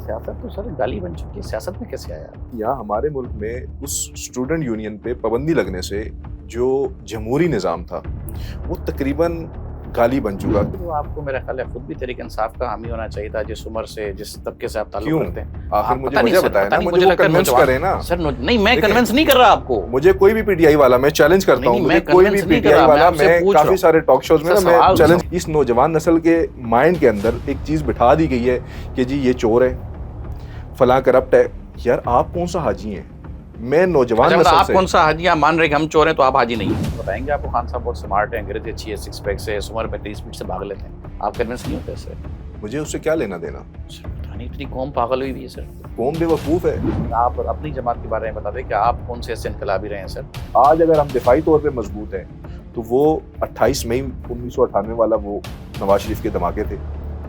सियासत तो सर गाली बन चुकी है, सियासत में कैसे आया? यहाँ हमारे मुल्क में उस स्टूडेंट यूनियन पे पाबंदी लगने से जो जमहूरी निज़ाम था वो तकरीबन गाली बन चुका। तो आपको मेरा ख्याल है खुद भी तहरीक इंसाफ का हामी होना चाहिए था, जिस उम्र से जिस तबके से आप ताल्लुक क्यों? करते हैं। आखिर आप मुझे पता नहीं वजह सर, बताएं पता ना, नहीं, मुझे मुझे वो लगता है कन्विंस नौजवान करें ना। सर नहीं, मैं देखिए, कन्विंस नहीं कर रहा आपको। मुझे कोई भी पीटीआई वाला, मैं चैलेंज करता हूँ, नहीं, मुझे मैं कोई भी कन्विंस नहीं कर पीटीआई रहा, मैं वाला, आपसे मैं पूछ रहा काफी हूँ। सारे टॉक शोज में सर ना मैं सवाल चैलेंज, इस नौजवान नस्ल के माइंड के अंदर एक चीज बिठा दी गई है कि जी ये चोर है, फलां करप्ट है। यार आप कौन सा हाजी हैं? मैं नौजवान अच्छा, नस्ल आप से। कौन सा हाजी? आप मान रहे कि हम चोर हैं तो आप हाजी नहीं हैं? बताएंगे आपको खान साहब बहुत स्मार्ट हैं, अंग्रेजी अच्छी है, सिक्स पैक से, इस उम्र में 30 मिनट से भाग लेते हैं, आप कन्विंस नहीं होते इससे? मुझे उससे क्या लेना देना? सर, पता नहीं, इतनी कौम पागल हुई भी है सर। कौम बेवकूफ है। आप अपनी जमात के बारे में बता दें कि आप कौन से ऐसे इनकलाबी रहे हैं सर? आज अगर हम दिफाई तौर पे मजबूत हैं तो वो 28 मई 1998 वाला वो नवाज शरीफ के धमाके थे,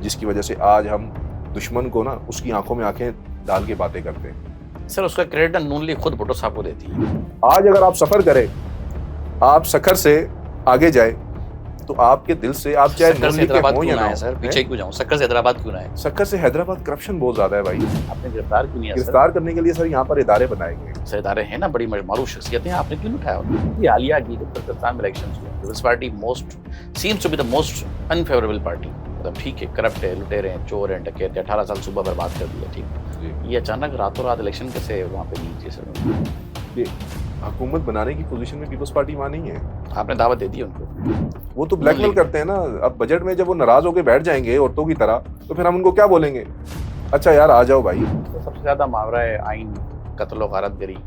जिसकी वजह से आज हम दुश्मन को ना उसकी आंखों में आंखें डाल के बातें करते हैं। सर उसका क्रेडिट नून लीग खुद भुट्टो साहब को देती है। आज अगर आप सफर करें, आप सखर से आगे जाए तो आपके दिल से, आप चाहे सक्कर से नून लीग के हैदराबाद हों क्यों या ना ना है हो, सर? पीछे क्यों जाऊं? सक्कर से हैदराबाद क्यों ना है? सखर से हैदराबाद करप्शन बहुत ज्यादा है भाई। आपने गिरफ्तार क्यों नहीं है सर? गिरफ्तार करने के लिए सर यहाँ पर इदारे बनाए गए। सर इदारे हैं ना, बड़ी मारूफ शख्सियतें हैं, आपने क्यों नहीं उठाया उन्हें? ये हालिया की पाकिस्तान में इलेक्शंस हुए, Peoples Party seems to be the most unfavourable party. मतलब ठीक है, करप्ट है, लुटेरे हैं, चोर हैं, डकैत हैं, 18 साल सुबह बर्बाद कर दिया, ठीक। ये अचानक रातों रात इलेक्शन कैसे वहाँ पे लीजिए सर? ये हुकूमत बनाने की पोजीशन में पीपल्स पार्टी वहाँ नहीं है। आपने दावत दे दी उनको? वो तो ब्लैकमेल करते हैं ना। अब बजट में जब वो नाराज होकर बैठ जाएंगे औरतों की तरह, तो फिर हम उनको क्या बोलेंगे? अच्छा यार आ जाओ भाई। तो सबसे ज्यादा मामला है आइन, कत्ल गारत गरी,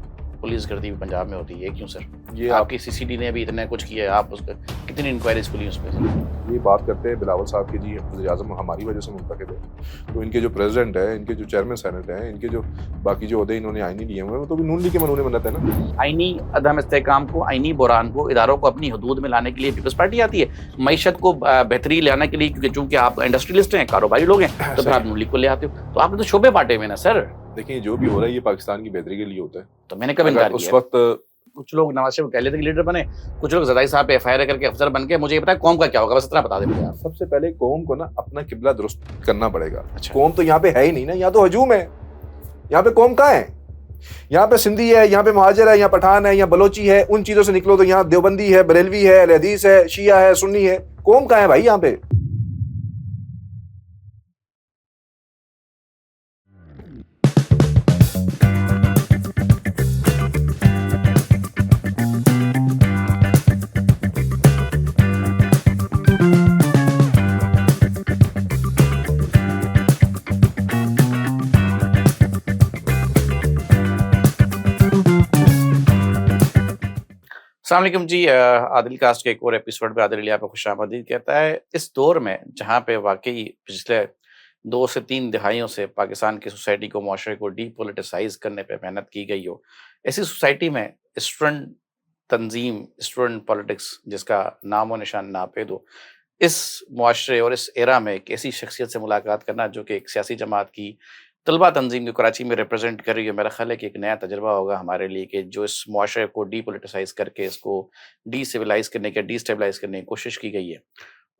पुलिस गर्दी भी पंजाब में होती है, क्यों सर? ये आपकी सीसीडी ने भी इतने कुछ किया है, आप उसका कितनी इंक्वायरीज खुली उस पर? ये बात करते हैं बिलावल साहब की, जी वज़ीर आज़म हमारी वजह से मुंतखब है, तो इनके जो प्रेसिडेंट है, इनके जो चेयरमैन सेनेट हैं, इनके जो बाकी जो ओहदे इन्होंने आईनी लिए हुए हैं, वो तो भी नून लीग के मनूने बनत है ना। आईनी अदम इस्तेहकाम को, आईनी बुरान को, इदारों को अपनी हदूद में लाने के लिए पीपल्स पार्टी आती है। मईशत को बेहतरी लाने के लिए, क्योंकि चूंकि आप इंडस्ट्रियलिस्ट हैं, कारोबारी लोग हैं, तो फिर आप नून लीग को ले आते हो। तो आपने तो शोबे बांटे हुए ना सर। देखिए जो भी हो रहा है ये पाकिस्तान की बेहतरी के लिए होता है। तो मैंने कब इनकार उस किया? वक्त कुछ लोग नवाज शरीफ कहले थे कि लीडर बने, कुछ लोग ज़दाई साहब पे एफआईआर करके अफसर बन के। मुझे ये पता है कौम का क्या होगा, बस इतना बता दें मुझे आप। सबसे पहले कौम को ना अपना किबला दुरुस्त करना पड़ेगा। अच्छा। कौम तो यहाँ पे है ही नहीं ना, यहाँ तो हजूम है। यहाँ पे कौम कहाँ है? यहाँ पे सिंधी है, यहाँ पे महाजर है, यहाँ पठान है, यहाँ बलोची है। उन चीजों से निकलो तो यहाँ देवबंदी है, बरेलवी है, अहले हदीस है, शिया है, सुन्नी है। कौम कहाँ है भाई यहाँ पे? अस्सलाम वालेकुम जी। आदिल कास्ट के एक और एपिसोड में आदिल आप खुशामदीद कहता है। इस दौर में जहाँ पे वाकई पिछले 2 से 3 दिहाइयों से पाकिस्तान की सोसाइटी को, मुआशरे को डीपोलिटिसाइज करने पे मेहनत की गई हो, ऐसी सोसाइटी में स्टूडेंट तंजीम, स्टूडेंट पॉलिटिक्स जिसका नामो निशान नापेद हो, इस मुआशरे और इस एरा में एक ऐसी शख्सियत से मुलाकात करना जो कि एक सियासी जमात की तलबा तंजीम को कराची में रिप्रेजेंट कर रही है, मेरा ख्याल है कि एक नया तजुर्बा होगा हमारे लिए कि जो इस मुआशरे को डीपोलिटिसाइज करके इसको डीसिविलाइज करने की, डीस्टेबलाइज करने की कोशिश की गई है,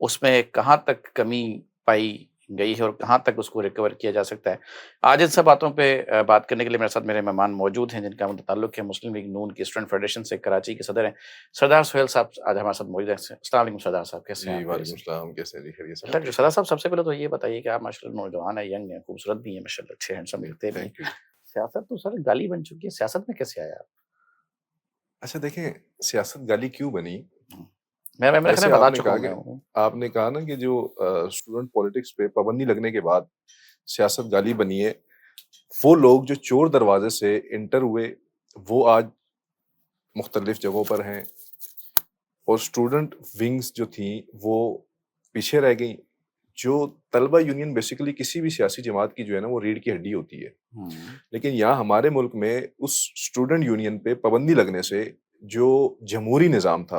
उसमें कहाँ तक कमी पाई गई है और कहाँ तक उसको रिकवर किया जा सकता है। आज इन सब बातों पे बात करने के लिए मेरे साथ मेरे मेहमान मौजूद हैं, जिनका ताल्लुक है मुस्लिम लीग नून की स्टूडेंट फेडरेशन से। कराची के सदर हैं सरदार सुहेल साहब, आज हमारे साथ मौजूद हैं। अस्सलाम वालेकुम सरदार साहब, कैसे हैं? वालेकुम सलाम, कैसे हैं? खैरियत से? डॉक्टर सरदार साहब, सबसे पहले तो ये बताइए कि आप माशाल्लाह नौजवान है, यंग है, खूबसूरत भी है, माशाल्लाह अच्छे हैंडसम दिखते भी हैं। Thank you. सियासत तो सर गाली बन चुकी है, सियासत में कैसे आया आप? अच्छा देखें, सियासत गाली क्यों बनी? हम्म, मैं मेरे ख्याल जैसे में बता आपने चुका कहा हूँ मैं कि हूँ। आपने कहा ना कि जो स्टूडेंट पॉलिटिक्स पे पाबंदी लगने के बाद सियासत गाली बनी है। वो लोग जो चोर दरवाजे से इंटर हुए वो आज मुख्तलिफ जगहों पर हैं, और स्टूडेंट विंग्स जो थी वो पीछे रह गई। जो तलबा यूनियन बेसिकली किसी भी सियासी जमात की जो है ना वो रीढ़ की हड्डी होती है। लेकिन यहाँ हमारे मुल्क में उस स्टूडेंट यूनियन पे पाबंदी लगने से जो जमहूरी निज़ाम था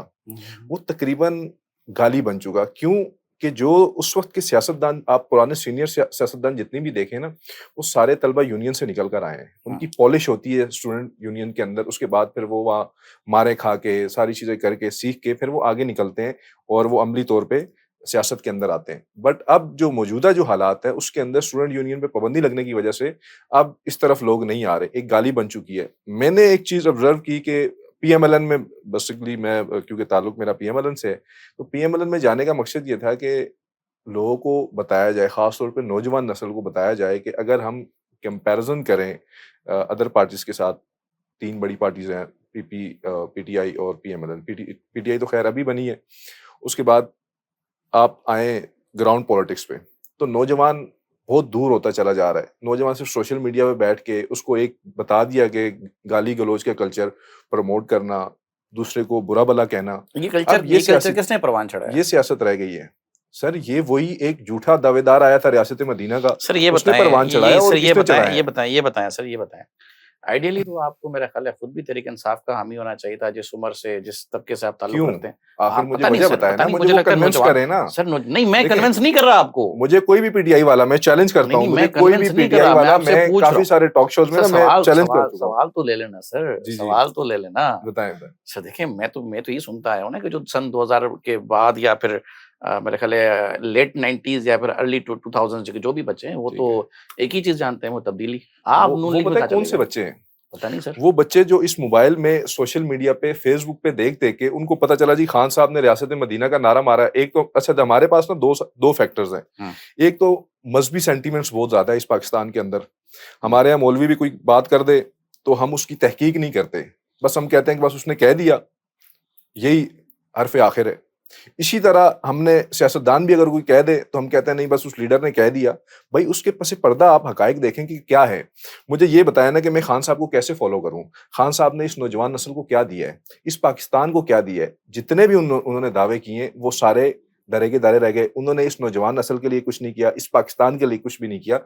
वो तकरीबन गाली बन चुका। क्यों? कि जो उस वक्त के सियासतदान, आप पुराने सीनियर सियासतदान जितने भी देखें ना, वो सारे तलबा यूनियन से निकल कर आए हैं। उनकी पॉलिश होती है स्टूडेंट यूनियन के अंदर। उसके बाद फिर वो वहाँ मारे खा के, सारी चीज़ें करके, सीख के फिर वो आगे निकलते हैं और वो अमली तौर पे सियासत के अंदर आते हैं। बट अब जो मौजूदा जो हालात है उसके अंदर स्टूडेंट यूनियन पे पाबंदी लगने की वजह से अब इस तरफ लोग नहीं आ रहे, एक गाली बन चुकी है। मैंने एक चीज ऑब्जर्व की कि पीएमएलएन में बेसिकली मैं क्योंकि ताल्लुक मेरा पीएमएलएन से है, तो पीएमएलएन में जाने का मकसद ये था कि लोगों को बताया जाए, खास तौर पे नौजवान नस्ल को बताया जाए कि अगर हम कंपैरिजन करें अदर पार्टीज के साथ, तीन बड़ी पार्टीज हैं, पीटीआई और पीएमएलएन। पीटीआई तो खैर अभी बनी है, उसके बाद आप आए ग्राउंड पॉलिटिक्स पे, तो नौजवान बहुत दूर होता चला जा रहा है। नौजवान सिर्फ सोशल मीडिया पे बैठ के उसको एक बता दिया कि गाली गलौज का कल्चर प्रमोट करना, दूसरे को बुरा भला कहना। ये अब कल्चर किसने परवान चढ़ाया? ये सियासत रह गई है सर। ये वही एक झूठा दावेदार आया था रियासत मदीना का, सर ये उसने बताएं, परवान चढ़ाया और किसने चढ़ाया? ये बताएं सर, ये बताएं। आइडियली तो आपको मेरा ख्याल है खुद भी तहरीक इंसाफ का हामी होना चाहिए था, जिस उम्र से, जिस तबके से आप ताल्लुक क्यों? रखते हैं। आखिर आप मुझे पता नहीं वजह सर, बताएं पता ना, नहीं, मुझे मुझे वो लगता है कन्विंस नौजवान करें ना। सर नहीं, मैं देखिए, कन्विंस नहीं कर रहा आपको। मुझे कोई भी पीटीआई वाला, मैं चैलेंज करता हूं, नहीं, मुझे मैं कोई भी कन्विंस नहीं कर पीटीआई रहा, मैं वाला, आपसे मैं पूछ रहा काफी हूँ। सारे टॉक शोज में सर ना मैं चैलेंज कर चुका हूं। सवाल तो ले लेना सर, जी जी, सवाल तो ले लेना। बताएं बताएं। सर देखिए, मैं तो ये सुनता आया हूँ ना कि जो सन 2000 के बाद या फिर मेरे ख्याल है लेट 90s या फिर अर्ली 2000 के जो भी बच्चे हैं वो ठीक तो एक ही चीज जानते हैं, वो तब्दीली। आप नून वो लीग में बताए कहाँ कौन चले से गए? बच्चे हैं? पता नहीं सर। वो बच्चे जो इस मोबाइल में, सोशल मीडिया पे, फेसबुक पे देख देख के उनको पता चला जी खान साहब ने रियासत मदीना का नारा मारा है। एक तो अच्छा, हमारे पास ना दो फैक्टर्स हैं। एक तो मजहबी सेंटीमेंट्स बहुत ज्यादा है इस पाकिस्तान के अंदर। हमारे यहाँ मौलवी भी कोई बात कर दे तो हम उसकी तहकीक नहीं करते, बस हम कहते हैं कि बस उसने कह दिया, यही हरफ आखिर है। इसी तरह हमने सियासतदान भी अगर कोई कह दे तो हम कहते हैं नहीं बस उस लीडर ने कह दिया। भाई उसके पीछे पर्दा आप हकायक देखें कि क्या है। मुझे ये बताया ना कि मैं खान साहब को कैसे फॉलो करूं। खान साहब ने इस नौजवान नस्ल को क्या दिया है, इस पाकिस्तान को क्या दिया है। जितने भी उन्होंने दावे किए वो सारे दरे के दारे रह गए। उन्होंने इस नौजवान नस्ल के लिए कुछ नहीं किया, इस पाकिस्तान के लिए कुछ भी नहीं किया।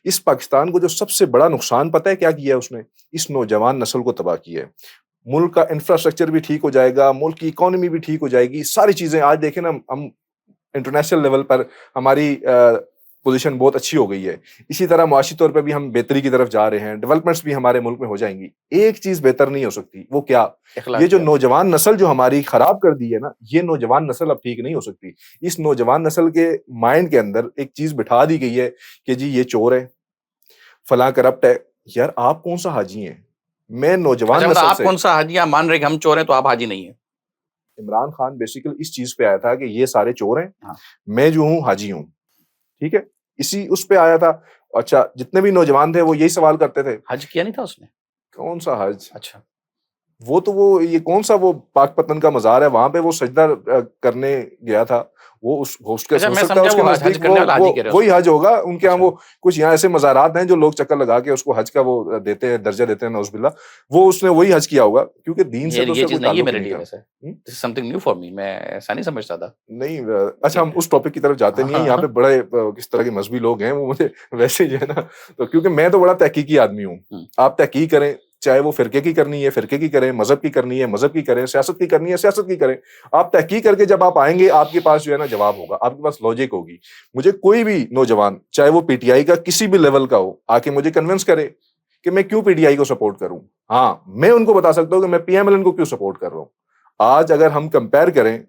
इस पाकिस्तान को जो सबसे बड़ा नुकसान पता है क्या किया है उसने? इस नौजवान नस्ल को तबाह किया है। मुल्क का इंफ्रास्ट्रक्चर भी ठीक हो जाएगा, मुल्क की इकोनॉमी भी ठीक हो जाएगी, सारी चीजें आज देखें ना, हम इंटरनेशनल लेवल पर हमारी पोजीशन बहुत अच्छी हो गई है। इसी तरह मुआशी तौर पे भी हम बेहतरी की तरफ जा रहे हैं, डेवलपमेंट्स भी हमारे मुल्क में हो जाएंगी। एक चीज बेहतर नहीं हो सकती, वो क्या? ये जो नौजवान नस्ल जो हमारी खराब कर दी है ना, ये नौजवान नस्ल अब ठीक नहीं हो सकती। इस नौजवान नस्ल के माइंड के अंदर एक चीज बिठा दी गई है कि जी ये चोर है, फलां करप्ट है। यार आप कौन सा हाजी हैं? मैं नौजवान नस्ल आप से, कौन सा हाजी? आप मान रहे कि हम चोर हैं तो आप हाजी नहीं है? इमरान खान बेसिकली इस चीज पे आया था कि ये सारे चोर हैं, हाँ। मैं जो हूँ हाजी हूँ, ठीक है, इसी उस पे आया था। अच्छा, जितने भी नौजवान थे वो यही सवाल करते थे। हज किया नहीं था उसने? कौन सा हज? अच्छा, वो ये कौन सा वो पाकपतन का मजार है, वहां पे वो सजदा करने गया था। वो उसके अच्छा, हो मैं सकता है समझा उसके वो हज नजदीक करने वाला हाजी कह रहे हो वही उसको। हज होगा उनके यहाँ। अच्छा। वो कुछ यहाँ ऐसे मजारात हैं जो लोग चक्कर लगा के उसको हज का वो देते हैं, दर्जा देते हैं, नौजुबिल्ला। वो उसने वही हज किया होगा, क्योंकि दीन से तो ये उसका चीज कोई नहीं है ताल्लुक मेरे नहीं लिए था। वैसे। This is something new for me, मैं ऐसा नहीं समझता था। नहीं अच्छा, हम उस टॉपिक की तरफ जाते नहीं है। यहाँ पे बड़े किस तरह के मजहबी लोग हैं, वो मुझे वैसे ही है ना। तो क्योंकि मैं तो बड़ा तहकीकी आदमी हूँ। आप तहकीक करें, चाहे वो फिरके की करनी है फिरके की करें, मजहब की करनी है मजहब की करें, सियासत की करनी है सियासत की करें। आप तहकीक करके जब आप आएंगे, आपके पास जो है ना जवाब होगा, आपके पास लॉजिक होगी। मुझे कोई भी नौजवान, चाहे वो पीटीआई का किसी भी लेवल का हो, आके मुझे कन्विंस करे कि मैं क्यों पीटीआई को सपोर्ट करूं। हाँ, मैं उनको बता सकता हूं कि मैं पीएमएलएन को क्यों सपोर्ट कर रहा हूं। आज अगर हम कंपेयर करें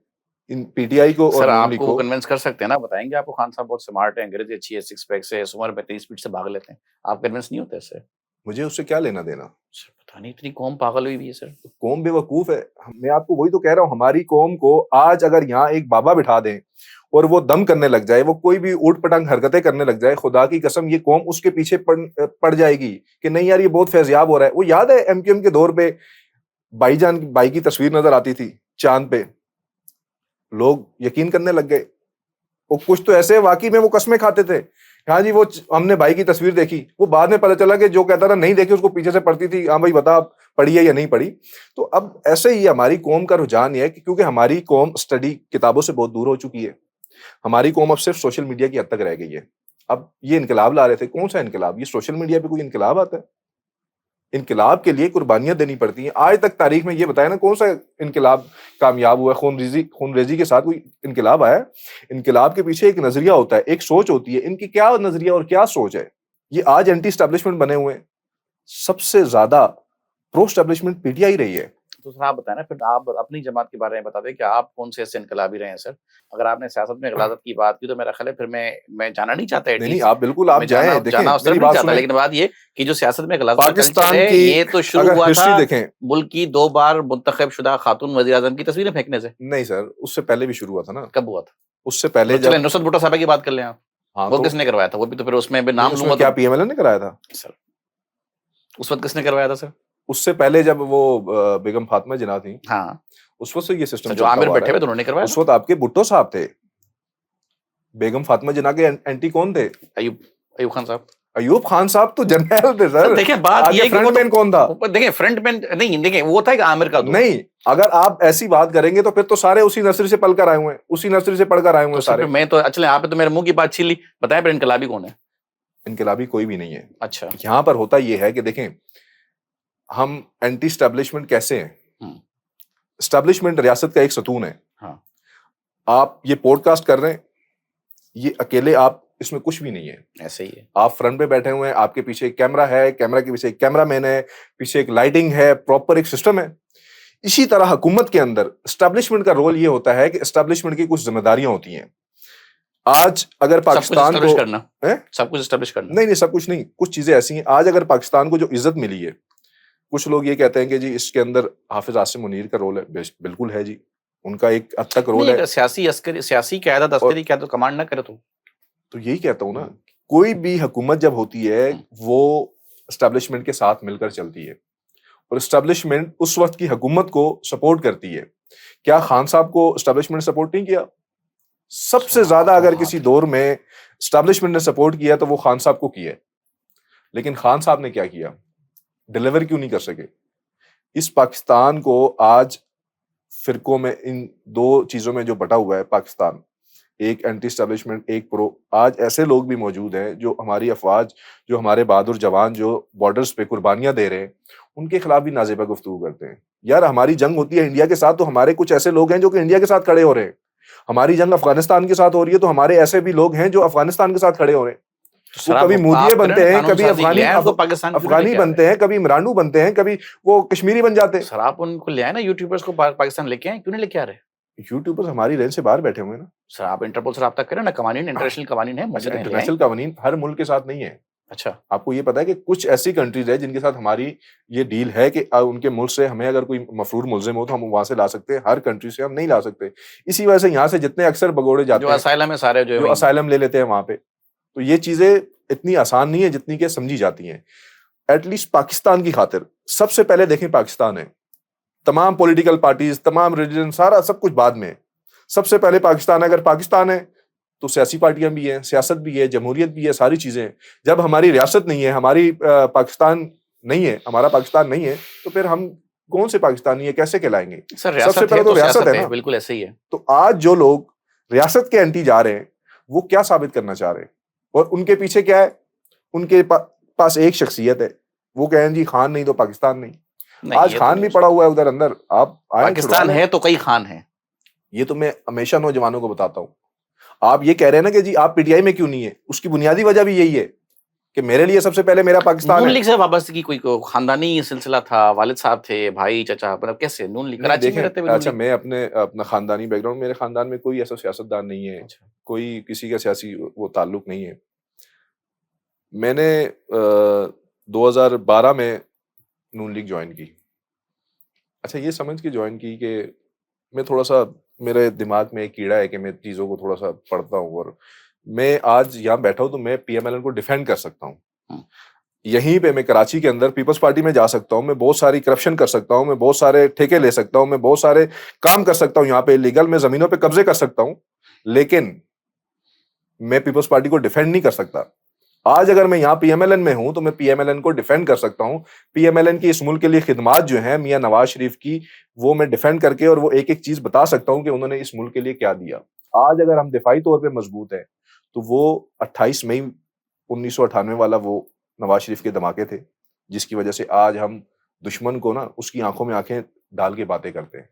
इन पीटीआई को और सर नून लीग आपको को, कन्विंस कर सकते हैं ना, बताएंगे आपको खान साहब बहुत स्मार्ट है, अंग्रेजी अच्छी है, सिक्स पैक से, इस उम्र में इतनी स्पीड से भाग लेते हैं। आप कन्विंस नहीं होते इससे? मुझे उससे क्या लेना देना? सर पता नहीं, इतनी कौम पागल हुई भी है सर। कौम बेवकूफ है। मैं आपको वही तो कह रहा हूँ, हमारी कौम को आज अगर यहाँ एक बाबा बिठा दें और वो दम करने लग जाए, वो कोई भी ऊट पटांग हरकतें करने लग जाए, खुदा की कसम ये कौम उसके पीछे पड़ जाएगी कि नहीं यार ये बहुत फैजियाब हो रहा है। वो याद है एमक्यूएम के दौर पे भाई की तस्वीर नजर आती थी चांद पे, लोग यकीन करने लग गए। वो कुछ तो ऐसे वाकई में वो कसमें खाते थे, हाँ जी वो हमने भाई की तस्वीर देखी। वो बाद में पता चला कि जो कहता था नहीं देखी, उसको पीछे से पड़ती थी, हाँ भाई बता पढ़ी है या नहीं पढ़ी। तो अब ऐसे ही हमारी कौम का रुझान ये है कि क्योंकि हमारी कौम स्टडी किताबों से बहुत दूर हो चुकी है। हमारी कौम अब सिर्फ सोशल मीडिया की हद तक रह गई है। अब ये इनकलाब ला रहे थे, कौन सा इनकलाब? ये सोशल मीडिया पे कोई इनकलाब आता है? इनकलाब के लिए कुर्बानियां देनी पड़ती हैं। आज तक तारीख में ये बताया ना कौन सा इनकलाब कामयाब हुआ? खूनरेजी के साथ कोई इनकलाब आया? इनकलाब के पीछे एक नजरिया होता है, एक सोच होती है। इनकी क्या नजरिया और क्या सोच है? ये आज एंटी स्टैब्लिशमेंट बने हुए हैं। सबसे ज्यादा प्रो स्टैब्लिशमेंट पीटीआई रही है। तो सर आप बताएं ना, फिर आप अपनी जमात के बारे में बता दें कि आप कौन से ऐसे इनकलाबी रहे हैं सर। अगर आपने सियासत में गलाजत की बात की तो मेरा ख्याल है फिर मैं जाना नहीं चाहता नहीं नहीं, एटलीस्ट, आप बिल्कुल आप मैं जाएं, जाना देखें जाना उस तरफ मेरी नहीं बात चाहता, सुने। लेकिन बात ये कि जो सियासत में गलाजत का कल्चर पाकिस्तान है की ये तो शुरू अगर हुआ हिस्ट्री था देखें, मुल्क की 2 बार मुंतखब शुदा खातून वज़ीर आज़म की तस्वीरें फेंकने से। नहीं सर, उससे पहले भी शुरू हुआ था ना। कब हुआ था? उससे पहले चलें जब, नुसरत भुट्टो साहबा की बात कर लें आप, हाँ वो तो किसने करवाया था? वो भी तो फिर उसमें भी नहीं, नाम उसमें लूँगा क्या तो पीएमएलएन ने कराया था? सर उस वक़्त किसने करवाया था सर? उससे पहले जब वो बेगम फातिमा जिन्ना थी, हाँ, उस वक्त से ये सिस्टम सर जो चलता आमिर हुआ आ बैठे रहा हुए थे उन्होंने है। करवाया उस था? वक्त आपके भुट्टो साहब थे। बेगम फातिमा जिन्ना के एंटी कौन थे? अयूब खान साहब। अयूब खान साहब तो जनरल थे सर सर। देखिए बात ये आगे है कि वो फ्रंटमैन कौन था? तो देखिए फ्रंटमैन नहीं, देखिए वो था कि आमिर का दोस्त। नहीं, अगर आप ऐसी बात करेंगे तो फिर तो सारे उसी नर्सरी से पलकर आए हुए हैं, उसी नर्सरी से पढ़कर आए हुए तो हैं सर सारे। फिर मैं तो चलें आपने तो मेरे मुंह की बात छीन ली, बताएं फिर इनकलाबी कौन है? इनकलाबी कोई भी नहीं है। अच्छा। यहाँ पर होता ये है कि देखें, हम एंटी स्टैब्लिशमेंट कैसे हैं? हम्म, स्टैब्लिशमेंट रियासत का एक सतून है। हाँ आप ये पॉडकास्ट कर रहे हैं, ये अकेले आप, इसमें कुछ भी नहीं है। ऐसे ही है। आप फ्रंट पे बैठे हुए हैं, आपके पीछे एक कैमरा है, कैमरा के पीछे एक कैमरामैन है, पीछे एक लाइटिंग है, प्रॉपर एक सिस्टम है। इसी तरह हुकूमत के अंदर स्टैब्लिशमेंट का रोल ये होता है कि स्टैब्लिशमेंट की कुछ जिम्मेदारियां होती हैं। आज अगर सब कुछ पाकिस्तान एस्टेब्लिश को करना, हैं? सब कुछ एस्टेब्लिश करना। नहीं नहीं, सब कुछ नहीं, कुछ चीजें ऐसी हैं। आज अगर पाकिस्तान को जो इज्जत मिली है, कुछ लोग ये कहते हैं कि जी इसके अंदर हाफिज आसिम मुनीर का रोल है। बिल्कुल है जी, उनका एक हद तक रोल नहीं है। अगर सियासी क़यादत, और अस्करी क़यादत कमांड ना करे तो यही कहता हूं ना, हम्म, कोई भी हुकूमत जब होती है हम्म, वो स्टैब्लिशमेंट के साथ मिलकर चलती है, और स्टैब्लिशमेंट उस वक्त की हुकूमत को सपोर्ट करती है। क्या खान साहब को स्टैब्लिशमेंट सपोर्ट नहीं किया? सबसे ज्यादा अगर किसी दौर में स्टैब्लिशमेंट ने सपोर्ट किया तो वो खान साहब को किया है। लेकिन खान साहब ने क्या किया? डिलीवर क्यों नहीं कर सके? इस पाकिस्तान को आज फिरकों में, इन दो चीजों में जो बटा हुआ है पाकिस्तान, एक एंटी स्टैब्लिशमेंट, एक प्रो, आज ऐसे लोग भी मौजूद हैं जो हमारी अफवाज, जो हमारे बहादुर जवान जो बॉर्डर्स पे कुर्बानियां दे रहे हैं, उनके खिलाफ भी नाजेबा गुफ्तगू करते हैं। यार हमारी जंग होती है इंडिया के साथ, तो हमारे कुछ ऐसे लोग हैं जो कि इंडिया के साथ खड़े हो रहे हैं। हमारी जंग अफगानिस्तान के साथ हो रही है तो हमारे ऐसे भी लोग हैं जो अफगानिस्तान के साथ खड़े हो रहे हैं। वो कभी मूदिये बनते हैं, कभी अफगानी बनते हैं, कभी इमरानू बनते हैं, कभी वो कश्मीरी बन जाते हैं। सर आप उनको ले आए ना, यूट्यूबर्स को पाकिस्तान लेके आए, क्यों नहीं लेके आ रहे? यूट्यूबर्स हमारी रेंज से बाहर बैठे हुए हैं ना। सर आप इंटरपोल से राब्ता करें ना, कवानीन इंटरनेशनल कवानीन है, अच्छा, मौजूद हैं, ले आए। इंटरनेशनल कवानीन हर मुल्क के साथ नहीं है। अच्छा, आपको ये पता है कि कुछ ऐसी कंट्रीज है जिनके साथ हमारी ये डील है कि उनके मुल्क से हमें अगर कोई मफरूर मुल्जिम हो तो हम वहां से ला सकते हैं, हर कंट्री से हम नहीं ला सकते। इसी वजह से यहाँ से जितने अक्सर भगोड़े जाते जो हैं, असाइलम है सारे जो असाइलम ले लेते हैं वहां पे, तो ये चीजें इतनी आसान नहीं है जितनी कि समझी जाती हैं। एटलीस्ट पाकिस्तान की खातिर सबसे पहले देखें, पाकिस्तान है, तमाम पॉलिटिकल पार्टीज, तमाम रिलीजन, सारा सब कुछ बाद में। सबसे पहले पाकिस्तान है। अगर पाकिस्तान है तो सियासी पार्टियां भी हैं, सियासत भी है, जमहूरियत भी है, सारी चीजें हैं। जब हमारी रियासत नहीं है, हमारी पाकिस्तान नहीं है, हमारा पाकिस्तान नहीं है, तो फिर हम कौन से पाकिस्तानी है, कैसे कहलाएंगे? सबसे पहले तो रियासत है ना, बिल्कुल ऐसे ही है। तो आज जो लोग रियासत के एंटी जा रहे हैं, वो क्या साबित करना चाह रहे हैं? और उनके पीछे क्या है? उनके पास एक शख्सियत है, वो कहें जी खान नहीं तो पाकिस्तान नहीं। आज खान भी पड़ा हुआ है उधर अंदर। आप पाकिस्तान है तो कई खान है। ये तो मैं हमेशा नौजवानों को बताता हूं। आप ये कह रहे हैं ना कि जी आप पीटीआई में क्यों नहीं है, उसकी बुनियादी वजह भी यही है कि मेरे लिए सबसे पहले मेरा पाकिस्तान नून लीग से वाबस्तगी कोई खानदानी सिलसिला था, वालिद साहब थे, भाई चाचा, मतलब कैसे नून लीग कराची में रहते हुए? अच्छा, मैं अपना खानदानी बैकग्राउंड, मेरे खानदान में कोई ऐसा सियासतदान नहीं है। अच्छा। कोई किसी का सियासी वो ताल्लुक नहीं है। मैंने 2012 में नून लीग ज्वाइन की। अच्छा, ये समझ के ज्वाइन की कि मैं थोड़ा सा, मेरे दिमाग में एक कीड़ा है कि मैं चीज़ों को थोड़ा सा पढ़ता हूँ, और मैं आज यहाँ बैठा हूँ तो मैं पीएमएलएन को डिफेंड कर सकता हूँ। यहीं पे मैं कराची के अंदर पीपल्स पार्टी में जा सकता हूँ, मैं बहुत सारी करप्शन कर सकता हूँ, मैं बहुत सारे ठेके ले सकता हूँ, मैं बहुत सारे काम कर सकता हूँ, यहाँ पे लीगल मैं जमीनों पे कब्जे कर सकता हूँ, लेकिन मैं पीपल्स पार्टी को डिफेंड नहीं कर सकता। आज अगर मैं यहाँ पीएमएलएन में हूं तो मैं पीएमएलएन को डिफेंड कर सकता हूं। पीएमएलएन की इस मुल्क के लिए खिदमात जो है मियां नवाज शरीफ की, वो मैं डिफेंड करके और वो एक एक चीज बता सकता हूं कि उन्होंने इस मुल्क के लिए क्या दिया। आज अगर हम दिफाई तौर पे मजबूत है तो वो 28 मई 1998 वाला वो नवाज शरीफ के धमाके थे, जिसकी वजह से आज हम दुश्मन को ना उसकी आंखों में आंखें डाल के बातें करते हैं।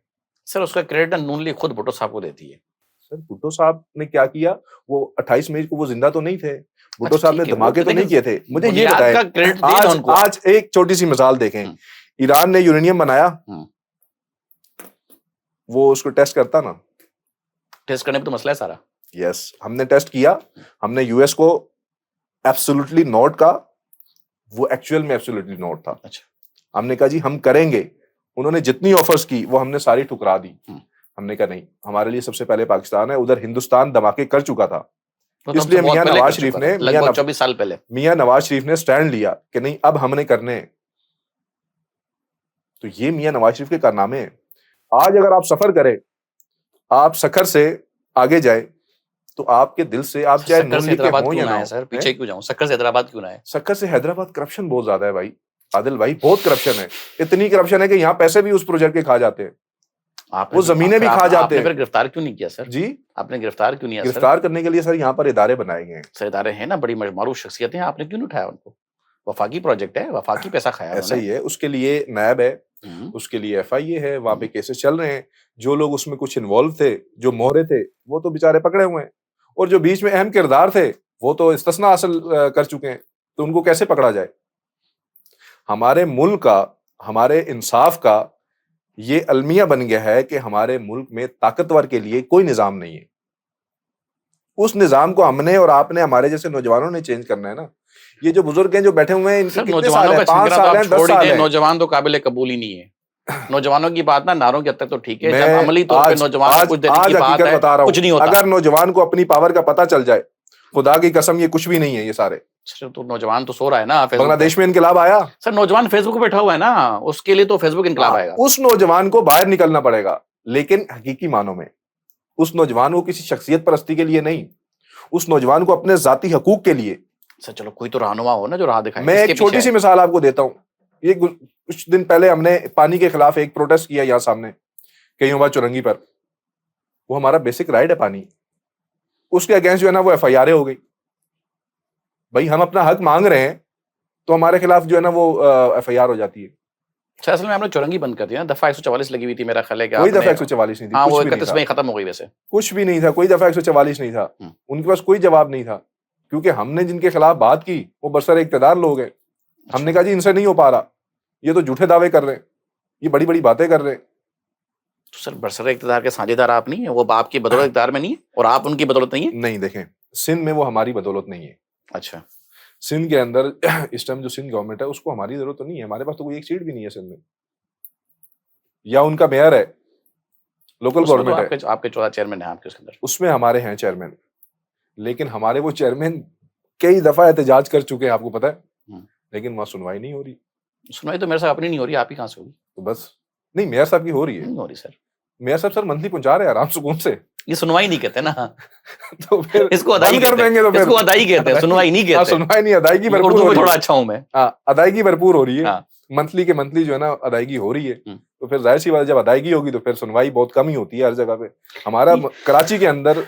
सर उसका क्रेडिट नून लीग खुद भुट्टो साहब को देती है। सर भुट्टो साहब ने क्या किया? वो 28 मई को वो जिंदा तो नहीं थे। भुट्टो साहब ने धमाके तो नहीं किए थे। मुझे ये बताएं, आज एक छोटी सी मिसाल देखें, ईरान ने यूरेनियम बनाया, वो उसको टेस्ट करता ना। टेस्ट करने पे तो मसला है सारा। यस, हमने टेस्ट किया, हमने यूएस को एब्सोल्युटली नॉट कहा, वो एक्चुअल में एब्सोल्युटली नॉट था। अच्छा, हमने कहा जी हम करेंगे, उन्होंने जितनी ऑफर्स की वो हमने सारी ठुकरा दी। हमने कहा नहीं, हमारे लिए सबसे पहले पाकिस्तान है, उधर हिंदुस्तान धमाके कर चुका था। वो तो इसलिए हमसे बहुत मियां पहले नवाज कर शरीफ चुका ने था, लगभग 24 साल पहले। मियां नवाज शरीफ ने स्टैंड लिया कि नहीं अब हमने करने हैं। तो ये मियां नवाज शरीफ के कारनामे हैं। आज अगर आप सफर करें, आप सखर से आगे जाए, तो आपके दिल से आप चाहे सक्कर नून से लीग के हैदराबाद हों क्यों या ना ना है हो, सर? पीछे हैं? क्यों जाऊं? सक्कर से हैदराबाद क्यों ना है? सखर से हैदराबाद करप्शन बहुत ज्यादा है भाई, आदिल भाई, बहुत करप्शन है। इतनी करप्शन है कि यहाँ पैसे भी उस प्रोजेक्ट के खा जाते हैं, आपने वो जमीनें भी खा जाते आपने हैं। फिर गिरफ्तार क्यों नहीं किया सर? जी, आपने गिरफ्तार क्यों नहीं किया सर? गिरफ्तार करने के लिए सर यहाँ पर इदारे बनाए गए हैं। सर इदारे हैं ना, बड़ी मारूफ शख्सियतें हैं, आपने क्यों नहीं उठाया उनको? वफाकी प्रोजेक्ट है, वफाकी पैसा खाया ऐसा उन्होंने। ही है, उसके लिए नैब है, हम्म, उसके लिए एफआईए है, वहां पे केसेस चल रहे हैं। जो लोग उसमें कुछ इन्वॉल्व थे, जो मोहरे थे, वो तो बेचारे पकड़े हुए हैं, और जो बीच में अहम किरदार थे वो तो इस्तिस्ना हासिल कर चुके हैं, तो उनको कैसे पकड़ा जाए? हमारे मुल्क का, हमारे इंसाफ का ये अलमिया बन गया है कि हमारे मुल्क में ताकतवर के लिए कोई निजाम नहीं है। उस निजाम को हमने और आपने, हमारे जैसे नौजवानों ने चेंज करना है ना। ये जो बुजुर्ग हैं जो बैठे हुए हैं, इनके सर कितने साल नौजवानों हैं? का 5 छिंगरा तो साल आप हैं, 10 छोड़ ही साल दें, हैं। नौजवान तो काबिल कबूल ही नहीं है। नौजवानों की बात ना, नारों के हद तक तो ठीक है, जब मैं अमली तौर पे नौजवानों को कुछ देने की बात हकीकत है, बता रहा कुछ नहीं हूँ, होता। अगर नौजवान को अपनी पावर का पता चल जाए, खुदा की कसम ये कुछ भी नहीं है ये सारे। सर तो नौजवान तो सो रहा है ना फेसबुक पे। बांग्लादेश में इनकलाब आया, सर नौजवान फेसबुक पे बैठा हुआ है ना, उसके लिए तो फेसबुक इनकलाब आएगा। उस नौजवान को बाहर निकलना पड़ेगा, लेकिन हकीकी मानों में उस नौजवान को किसी शख्सियत परस्ती के लिए नहीं, उस नौजवान को अपने जाती हकूक के लिए। सर चलो कोई तो रहनुमा हो ना जो राह दिखाए। मैं किसके एक छोटी पीछे सी है? मिसाल आपको देता हूँ। ये कुछ दिन पहले हमने पानी के खिलाफ एक प्रोटेस्ट किया यहाँ सामने कहीं बार चौरंगी पर। वो हमारा बेसिक राइट है पानी, उसके अगेंस्ट जो है ना वो एफआईआर हो गई। भाई हम अपना हक मांग रहे हैं तो हमारे खिलाफ जो है ना वो एफआईआर हो जाती है। सर असल में हमने चौरंगी बंद कर दिया ना, दफा 144 लगी हुई थी, मेरा ख्याल है कि कोई आपने। दफा 144 नहीं थी, हाँ, वो कुछ भी नहीं 31 था, में खत्म हो गई वैसे। कुछ भी नहीं था, कोई दफा 144 नहीं था। उनके पास कोई जवाब नहीं था, क्योंकि हमने जिनके खिलाफ बात की वो बरसर इक़्तिदार लोग हैं। हमने कहा जी इनसे नहीं हो पा रहा, ये तो झूठे दावे कर रहे हैं, ये बड़ी बड़ी बातें कर रहे हैं। तो सर बरसर इक़्तिदार के साझेदार आप नहीं है? वो बाप की बदौलत इक़्तिदार में नहीं है और आप उनकी बदौलत नहीं है? नहीं, देखें, सिंध में वो हमारी बदौलत नहीं है। अच्छा, सिंध के अंदर इस टाइम जो सिंध गवर्नमेंट है उसको हमारी जरूरत तो नहीं है। हमारे पास तो कोई एक सीट भी नहीं है सिंध में, या उनका मेयर है, लोकल उसमें तो गवर्नमेंट है, आपके 14 चेयरमैन हैं आपके उसके अंदर। उसमें हमारे हैं चेयरमैन, लेकिन हमारे वो चेयरमैन कई दफा एहतजाज कर चुके हैं, आपको पता है, लेकिन वहां सुनवाई नहीं हो रही। सुनवाई तो मेरे साथ अपनी नहीं हो रही, आप ही कहाँ से होगी? तो बस, नहीं मेयर साहब की हो रही है। नहीं हो रही सर। मेयर साहब सर मंथली पहुंचा रहे हैं आराम सुकून से। ये सुनवाई नहीं कहते ना। तो फिर इसको अदाई बंद कर कहते हैं। देंगे तो फिर इसको अदाई कहते हैं, सुनवाई नहीं हाँ, कहते। सुनवाई नहीं, अदायगी भरपूर उर्दू हो में रही थोड़ा है। अच्छा हूं मैं। हाँ, अदायगी भरपूर हो रही है। हाँ। मंथली के मंथली जो है ना अदायगी हो रही है, तो फिर जाहिर सी बात है जब अदायगी होगी तो फिर सुनवाई बहुत कम ही होती है हर जगह पे। हमारा कराची के अंदर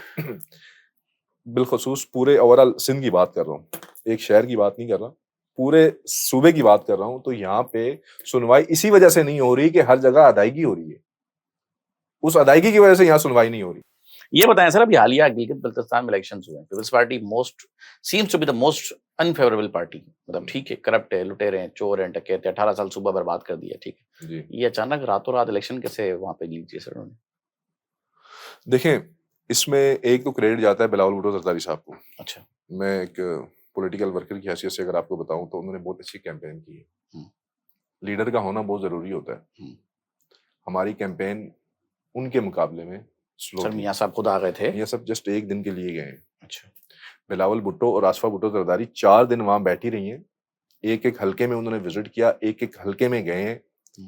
बिलखसूस पूरे ओवरऑल सिंध की बात कर रहा हूँ, एक शहर की बात नहीं कर रहा, पूरे सूबे की बात कर रहा हूँ, तो यहाँ पे सुनवाई इसी वजह से नहीं हो रही कि हर जगह अदायगी हो रही है। उस अदायगी की वजह से यहाँ सुनवाई नहीं हो रही। ये बताएं सर, अभी हालिया गिलगित बल्तिस्तान में इलेक्शंस हुए हैं, Peoples Party seems to be the most unfavourable party. मतलब ठीक है, करप्ट है, लुटेरे हैं, चोर हैं, डकैत हैं, 18 साल सूबा बर्बाद कर दिया, ठीक है जी, ये अचानक रातों रात इलेक्शन कैसे वहां पे जीत गए सर उन्होंने? देखें, इसमें एक तो क्रेडिट जाता है बिलावल भुट्टो जरदारी साहब को। अच्छा, मैं एक पॉलिटिकल वर्कर की हैसियत से अगर आपको बताऊं तो उन्होंने बहुत अच्छी कैंपेन की है। लीडर का होना बहुत जरूरी होता है। हमारी कैंपेन उनके मुकाबले में स्लो सर थी। मियां साहब खुद आ गए थे? ये सब जस्ट एक दिन के लिए गए हैं। अच्छा, बिलावल भुट्टो और आसफा भुट्टो जरदारी 4 दिन वहां बैठी रही हैं, एक एक हल्के में उन्होंने विजिट किया, एक एक हल्के में गए हैं,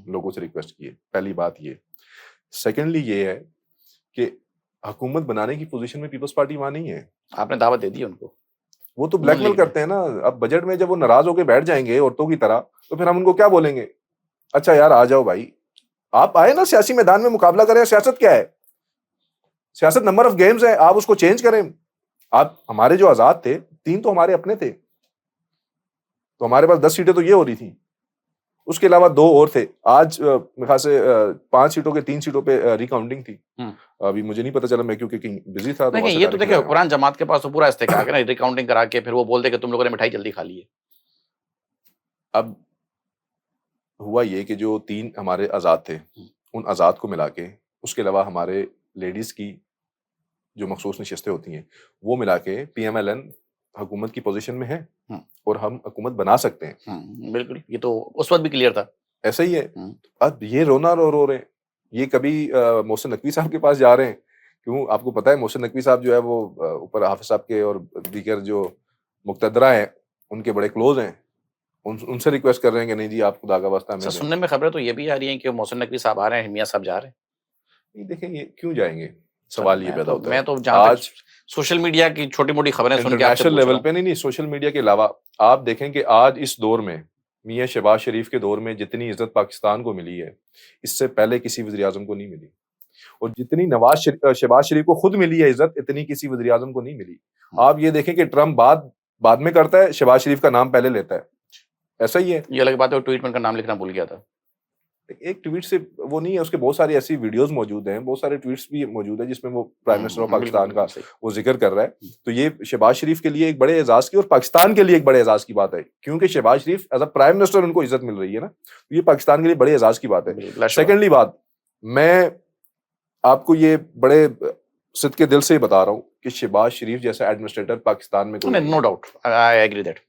लोगों से रिक्वेस्ट किए। पहली बात ये। सेकेंडली ये है कि हुकूमत बनाने की पोजीशन में पीपल्स पार्टी वहां नहीं है। आपने दावत दे दी उनको? वो तो ब्लैकमेल करते हैं ना। अब बजट में जब वो नाराज होकर बैठ जाएंगे औरतों की तरह, तो फिर हम उनको क्या बोलेंगे? अच्छा यार आ जाओ भाई, आप आए ना सियासी मैदान में मुकाबला करें। सियासत क्या है? सियासत नंबर ऑफ गेम्स है, आप उसको चेंज करें। आप हमारे जो आजाद थे 3 तो हमारे अपने थे, तो हमारे पास 10 सीटें तो ये हो रही थी, उसके अलावा 2 और थे। आज मेरे ख्याल से 5 सीटों के 3 सीटों पे रिकाउंटिंग थी। अभी मुझे नहीं पता चला, मैं क्योंकि कहीं बिजी था। तो ये तो देखिए हुक्मरान जमात के पास तो पूरा इस्तेकाक है ना, रिकाउंटिंग करा के फिर वो बोलते कि तुम लोगों ने मिठाई जल्दी खा ली है। अब हुआ ये कि जो 3 हमारे आजाद थे, उन आजाद को मिला के उसके अलावा हमारे लेडीज की जो मखसूस नशस्तें होती हैं वो मिला के PMLN हुकूमत की पोजीशन में है हम्म, और हम हुकूमत बना सकते हैं। बिल्कुल, ये तो उस वक्त भी क्लियर था। ऐसा ही है। हम्म, अब ये रोना रो रहे हैं, ये कभी मोहसिन नकवी साहब के पास जा रहे हैं। क्यों, आपको पता है मोहसिन नकवी साहब जो है वो ऊपर हाफिज साहब के और दीगर जो मुक्तदरा हैं उनके बड़े क्लोज हैं, उनसे रिक्वेस्ट कर रहे हैं कि नहीं जी आप खुदा का वास्ता सर हमें दें। सुनने में खबरें तो ये भी आ रही हैं कि मोहसिन नकवी साहब आ रहे हैं, मियां साहब जा रहे हैं। नहीं देखें, ये क्यों जाएंगे, सर सवाल ये पैदा होता मैं है। तो जहां तक आज सोशल मीडिया की छोटी मोटी खबरें सुन के आपसे इंटरनेशनल पूछ रहा लेवल हूँ। पे, नहीं सोशल मीडिया के अलावा आप देखें कि आज इस दौर में मियां शहबाज शरीफ के दौर में जितनी इज्जत पाकिस्तान को मिली है इससे पहले किसी वज़ीर आज़म को नहीं मिली, और जितनी शहबाज शरीफ को खुद मिली है इज्जत इतनी किसी वज़ीर आज़म को नहीं मिली। आप ये देखें कि ट्रम्प बाद बाद में करता है, शहबाज शरीफ का नाम पहले लेता है। ऐसा ही है। ये अलग बात है, ट्वीट में उनका नाम लिखना भूल गया था। एक ट्वीट से वो नहीं है, उसके बहुत सारी ऐसी वीडियोस मौजूद हैं, बहुत सारे ट्वीट्स भी मौजूद है जिसमें वो प्राइम मिनिस्टर ऑफ पाकिस्तान का वो जिक्र कर रहा है। तो ये शहबाज शरीफ के लिए एक बड़े एजाज की और पाकिस्तान के लिए एक बड़े एजाज की बात है, क्योंकि शहबाज शरीफ एज अ प्राइम मिनिस्टर उनको इज्जत मिल रही है ना, तो ये पाकिस्तान के लिए बड़े एजाज की बात है। सेकेंडली बात, मैं आपको ये बड़े सिद्ध के दिल से ही बता रहा हूँ कि शहबाज शरीफ जैसा एडमिनिस्ट्रेटर पाकिस्तान में कोई no doubt, I agree that.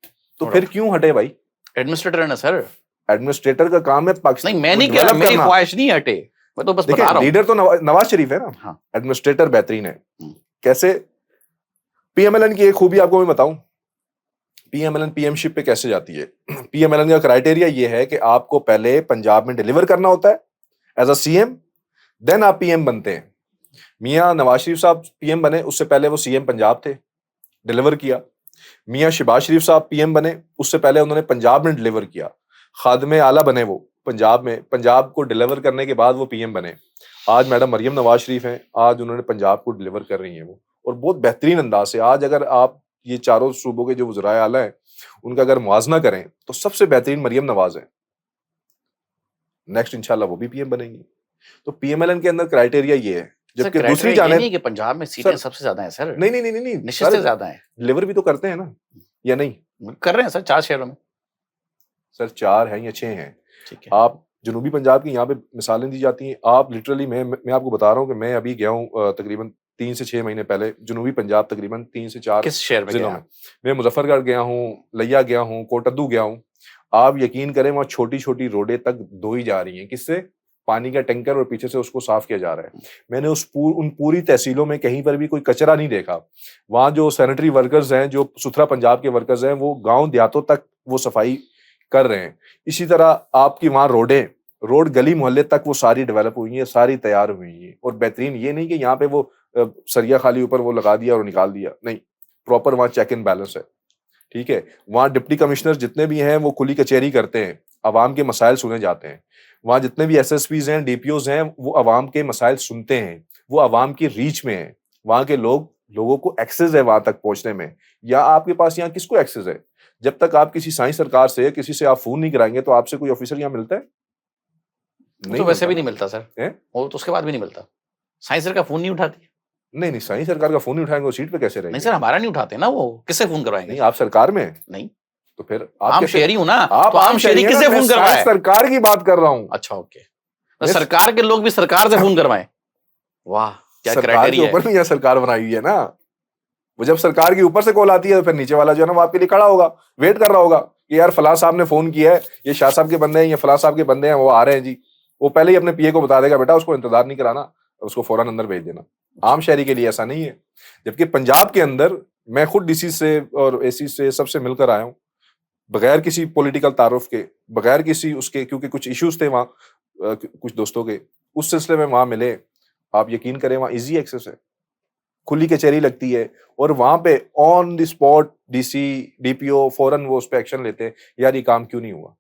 तो फिर क्यों हटे भाई? एडमिनिस्ट्रेटर है ना सर, एडमिनिस्ट्रेटर का काम है पाकिस्तान। नहीं मैं नहीं कह रहा, मेरी ख्वाहिश नहीं हटे, मैं तो बस बता रहा हूँ। लीडर तो नवाज शरीफ है ना, हाँ। एडमिनिस्ट्रेटर बेहतरीन है। कैसे? PMLN की एक खूबी आपको मैं बताऊं, PMLN पीएमशिप पे कैसे जाती है। PMLN का क्राइटेरिया ये है कि आपको पहले पंजाब में डिलीवर करना होता है एज अ CM, देन आप PM बनते हैं। मियां नवाज शरीफ साहब PM बने, उससे पहले वो CM पंजाब थे, डिलीवर किया। मियां शहबाज शरीफ साहब PM बने, उससे पहले उन्होंने पंजाब में डिलीवर किया। खादमे आला बने वो पंजाब में, पंजाब को डिलीवर करने के बाद वो PM बने। आज मैडम मरियम नवाज शरीफ हैं, आज उन्होंने पंजाब को डिलीवर कर रही हैं वो, और बहुत बेहतरीन अंदाज से। आज अगर आप ये चारों सूबों के जो वज़राए आला हैं उनका अगर मुआवजा करें तो सबसे बेहतरीन मरियम नवाज है। नेक्स्ट इंशाल्लाह वो भी PM बनेंगी। तो PMLN के अंदर क्राइटेरिया ये है। जबकि दूसरी जानिब नहीं कि पंजाब में सीटें सबसे ज्यादा हैं सर, नहीं नहीं नहीं नहीं निश्चित से ज्यादा हैं। डिलीवर भी तो करते हैं ना, या नहीं कर रहे हैं सर 4 शहरों में? सर 4 हैं या 6 हैं। ठीक है। आप जनूबी पंजाब की यहाँ पे मिसालें दी जाती हैं। आप लिटरली मैं आपको बता रहा हूँ कि मैं अभी गया हूँ तकरीबन 3 से 6 महीने पहले जनूबी पंजाब, तकरीबन 3 से 4 किस शहर में जिलों में। मैं मुजफ्फरगढ़ गया हूँ, लिया गया हूँ, कोटद्दू गया हूँ। आप यकीन करें वहाँ छोटी छोटी रोडें तक धोई जा रही हैं, किससे? पानी का टैंकर, और पीछे से उसको साफ किया जा रहा है। मैंने उन पूरी तहसीलों में कहीं पर भी कोई कचरा नहीं देखा। वहाँ जो सैनिटरी वर्कर्स हैं, जो सुथरा पंजाब के वर्कर्स हैं, वो गाँव देहातों तक वो सफाई कर रहे हैं। इसी तरह आपकी वहाँ रोड गली मोहल्ले तक वो सारी डेवलप हुई है, सारी तैयार हुई है, और बेहतरीन। ये नहीं कि यहाँ पे वो सरिया खाली ऊपर वो लगा दिया और निकाल दिया, नहीं, प्रॉपर वहाँ चेक एंड बैलेंस है। ठीक है। वहाँ डिप्टी कमिश्नर जितने भी हैं वो खुली कचहरी करते हैं, अवाम के मसाइल सुने जाते हैं। वहाँ जितने भी SSPs हैं, DPOs हैं, वो अवाम के मसाइल सुनते हैं, वो अवाम की रीच में है। वहाँ के लोगों को एक्सेस है वहां तक पहुंचने में। या आपके पास यहाँ किसको एक्सेस है? जब तक आप किसी साईं सरकार से, किसी से आप फोन नहीं कराएंगे तो आपसे कोई ऑफिसर यहाँ मिलता है? नहीं, तो वैसे भी नहीं मिलता सर, वो तो उसके बाद भी नहीं मिलता। साईं सर का फोन नहीं उठाती। नहीं, साईं सरकार का फोन नहीं उठाएंगे, वो सीट पे कैसे रहेंगे? नहीं सर, हमारा नहीं उठाते ना, वो किससे फोन करवाएंगे? नहीं, आप सरकार में नहीं, तो फिर आम शहरी हूं ना, आप तो आम शहरी किससे फोन करवाए? सरकार की बात कर रहा हूँ। अच्छा, ओके। तो सरकार के लोग भी सरकार से फोन करवाएं? वाह, क्या क्राइटेरिया है। ऊपर में यह सरकार बनाई हुई है ना, वो जब सरकार के ऊपर से कॉल आती है तो फिर नीचे वाला जो है ना वो आपके लिए खड़ा होगा, वेट कर रहा होगा कि यार फलां साहब ने फोन किया है, ये शाह साहब के बंदे हैं, ये फलां साहब के बंदे हैं, वो आ रहे हैं जी। वो पहले ही अपने PA को बता देगा, बेटा उसको इंतजार नहीं कराना, उसको फौरन अंदर भेज देना। आम शहरी के लिए ऐसा नहीं है। जबकि पंजाब के अंदर मैं खुद DC से और AC से सबसे मिलकर आया हूँ, बगैर किसी पॉलिटिकल तारुफ के, बगैर किसी उसके, क्योंकि कुछ इश्यूज थे वहाँ कुछ दोस्तों के, उस सिलसिले में वहां मिले। आप यकीन करें वहां इजी एक्सेस है, खुली कचहरी लगती है, और वहां पे on the spot DC DPO फौरन वो उस पर एक्शन लेते हैं, यार ये काम क्यों नहीं हुआ।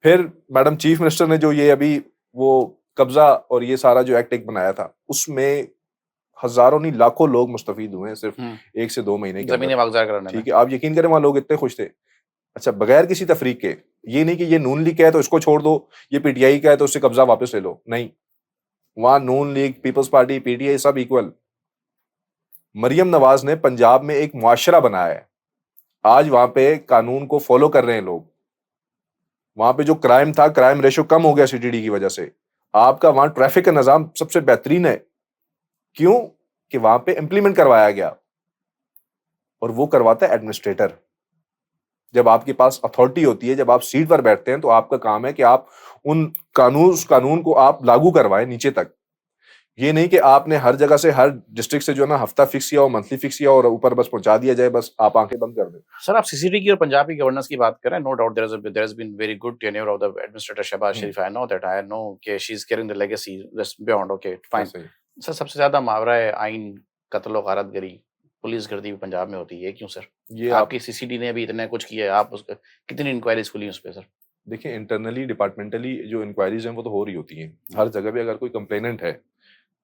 फिर मैडम चीफ मिनिस्टर ने जो ये अभी वो कब्जा और ये सारा जो एक्ट एक बनाया था, उसमें हजारों नहीं लाखों लोग मुस्तफीद हुए हैं सिर्फ 1 से 2 महीने के जमीनें वागजार कराने में। ठीक है, आप यकीन करें वहां लोग इतने खुश थे। अच्छा, बगैर किसी तफरीक के, ये नहीं कि ये नून लीग का है तो इसको छोड़ दो, ये PTI का है तो उससे कब्जा वापस ले लो, नहीं, वहां नून लीग, पीपल्स पार्टी, PTI सब इक्वल। मरियम नवाज ने पंजाब में एक मुआशरा बनाया है, आज वहां पे कानून को फॉलो कर रहे हैं लोग। वहां पे जो क्राइम था, क्राइम रेशो कम हो गया CTD की वजह से। आपका वहां ट्रैफिक का निजाम सबसे बेहतरीन है। क्यों? कि वहां पे इम्प्लीमेंट करवाया गया, और वो करवाता है एडमिनिस्ट्रेटर। जब आपके पास अथॉरिटी होती है, जब आप सीट पर बैठते हैं, तो आपका काम है कि आप उस कानून को आप लागू करवाएं नीचे तक। ये नहीं कि आपने हर जगह से, हर डिस्ट्रिक्ट से जो है ना हफ्ता फिक्स किया हो, मंथली फिक्स किया हो और ऊपर बस पहुंचा दिया जाए, बस आप आंखें बंद कर दें। सर आप सीसीडी की और पंजाब की गवर्नेंस की बात करें, no doubt there has been very good tenure of the administrator Shahbaz Sharif. I know कि she is carrying the legacy beyond, okay fine. सही। सर सबसे ज्यादा मावरा है आइन, कत्ल और गारतगरी, पुलिस गर्दी भी पंजाब में होती है, क्यों सर? ये आप आपकी सीसीडी ने भी इतना कुछ किया है, आप उसका कितनी इंक्वायरीज खुली उस पे सर? देखिए, इंटरनली डिपार्टमेंटली जो इंक्वायरीज हैं वो तो हो रही होती हैं। हर जगह पे अगर कोई कंप्लेनेंट है,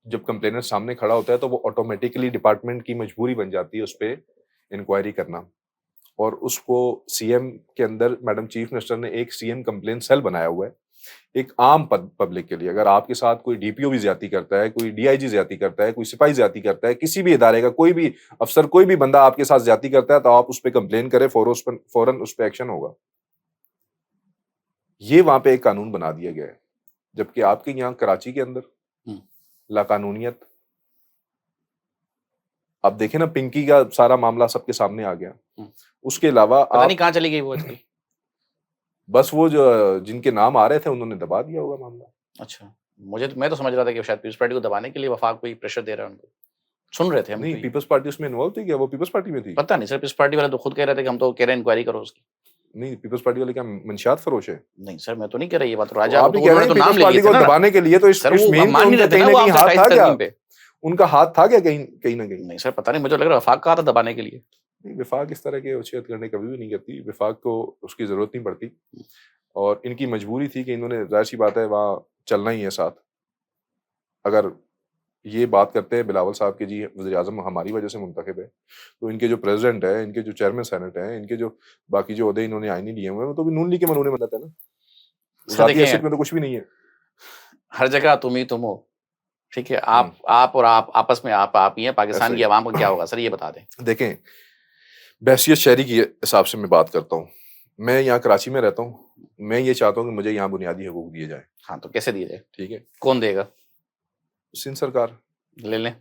जब कंप्लेनेंट सामने खड़ा होता है, तो वो ऑटोमेटिकली डिपार्टमेंट की मजबूरी बन जाती है उस पर इंक्वायरी करना। और उसको सीएम के अंदर, मैडम चीफ मिनिस्टर ने एक सीएम कंप्लेंट सेल बनाया हुआ है एक आम पब्लिक के लिए। अगर आपके साथ कोई डीपीओ भी ज्यादती करता है, कोई डीआईजी ज्यादती करता है, कोई सिपाही ज्यादती करता है, किसी भी इदारे का कोई भी अफसर, कोई भी बंदा आपके साथ ज्यादती करता है, तो आप उस पर कंप्लेन करें, फौरन उस पर एक्शन होगा। ये वहां पे एक कानून बना दिया गया है। जबकि आपके यहाँ कराची के अंदर लाकानूनियत, आप देखें ना, पिंकी का सारा मामला सबके सामने आ गया। उसके अलावा पता नहीं कहाँ चली गई वो आजकल। बस वो जो जिनके नाम आ रहे थे उन्होंने दबा दिया होगा मामला। अच्छा, मैं तो समझ रहा था कि शायद पीपल्स पार्टी को दबाने के लिए वफाक कोई प्रेशर दे रहा है उनको, सुन रहे थे हम। नहीं, पीपल्स पार्टी उसमें इन्वॉल्व थी क्या? वो पीपल्स पार्टी में थी? पता नहीं सर, पीपल्स पार्टी वाले तो खुद कह रहे थे कि हम तो कह रहे हैं इंक्वायरी करो उसकी। नहीं, पीपल्स पार्टी वाले क्या मंशियात फरोश है? नहीं सर, मैं तो नहीं कह रहा ये बात। तो आप भी कह रहे हैं पीपल्स पार्टी को दबाने के लिए, तो इस मेन पे उनका कहीं ना कहीं हाथ था क्या? उनका हाथ था क्या कहीं ना कहीं? नहीं सर, पता नहीं, मुझे लग रहा है वफाक कहा था दबाने के लिए। नहीं, विफाक इस तरह के उछेद करने कभी भी नहीं करती। विफाक को उसकी जरूरत नहीं पड़ती, और इनकी मजबूरी थी कि इन्होंने, जाहिर सी बात है, वहाँ चलना ही है साथ। अगर ये बात करते हैं बिलावल साहब के, जी वज़ीर आज़म हमारी वजह से मुंतखब है, तो इनके जो प्रेसिडेंट है, इनके जो चेयरमैन सेनेट है, इनके जो बाकी जो ओहदे इन्होंने आईनी लिए हुए हैं, वो तो भी नून लीग के मलूने मदद है ना। ज़ाती हैसियत में तो कुछ भी नहीं है। हर जगह तुम ही तुम हो, ठीक है? आप और आप आपस में आप ही हैं। पाकिस्तान की आवाम को क्या होगा सर, ये बता दें। देखें, बहसियत शहरी की हिसाब से मैं बात करता हूँ। मैं यहाँ कराची में रहता हूँ, मैं ये चाहता हूँ कि मुझे यहाँ बुनियादी हकूक दिए जाए। हाँ, तो कैसे दिए जाए? ठीक है, कौन देगा? सिंध सरकार। ले लें।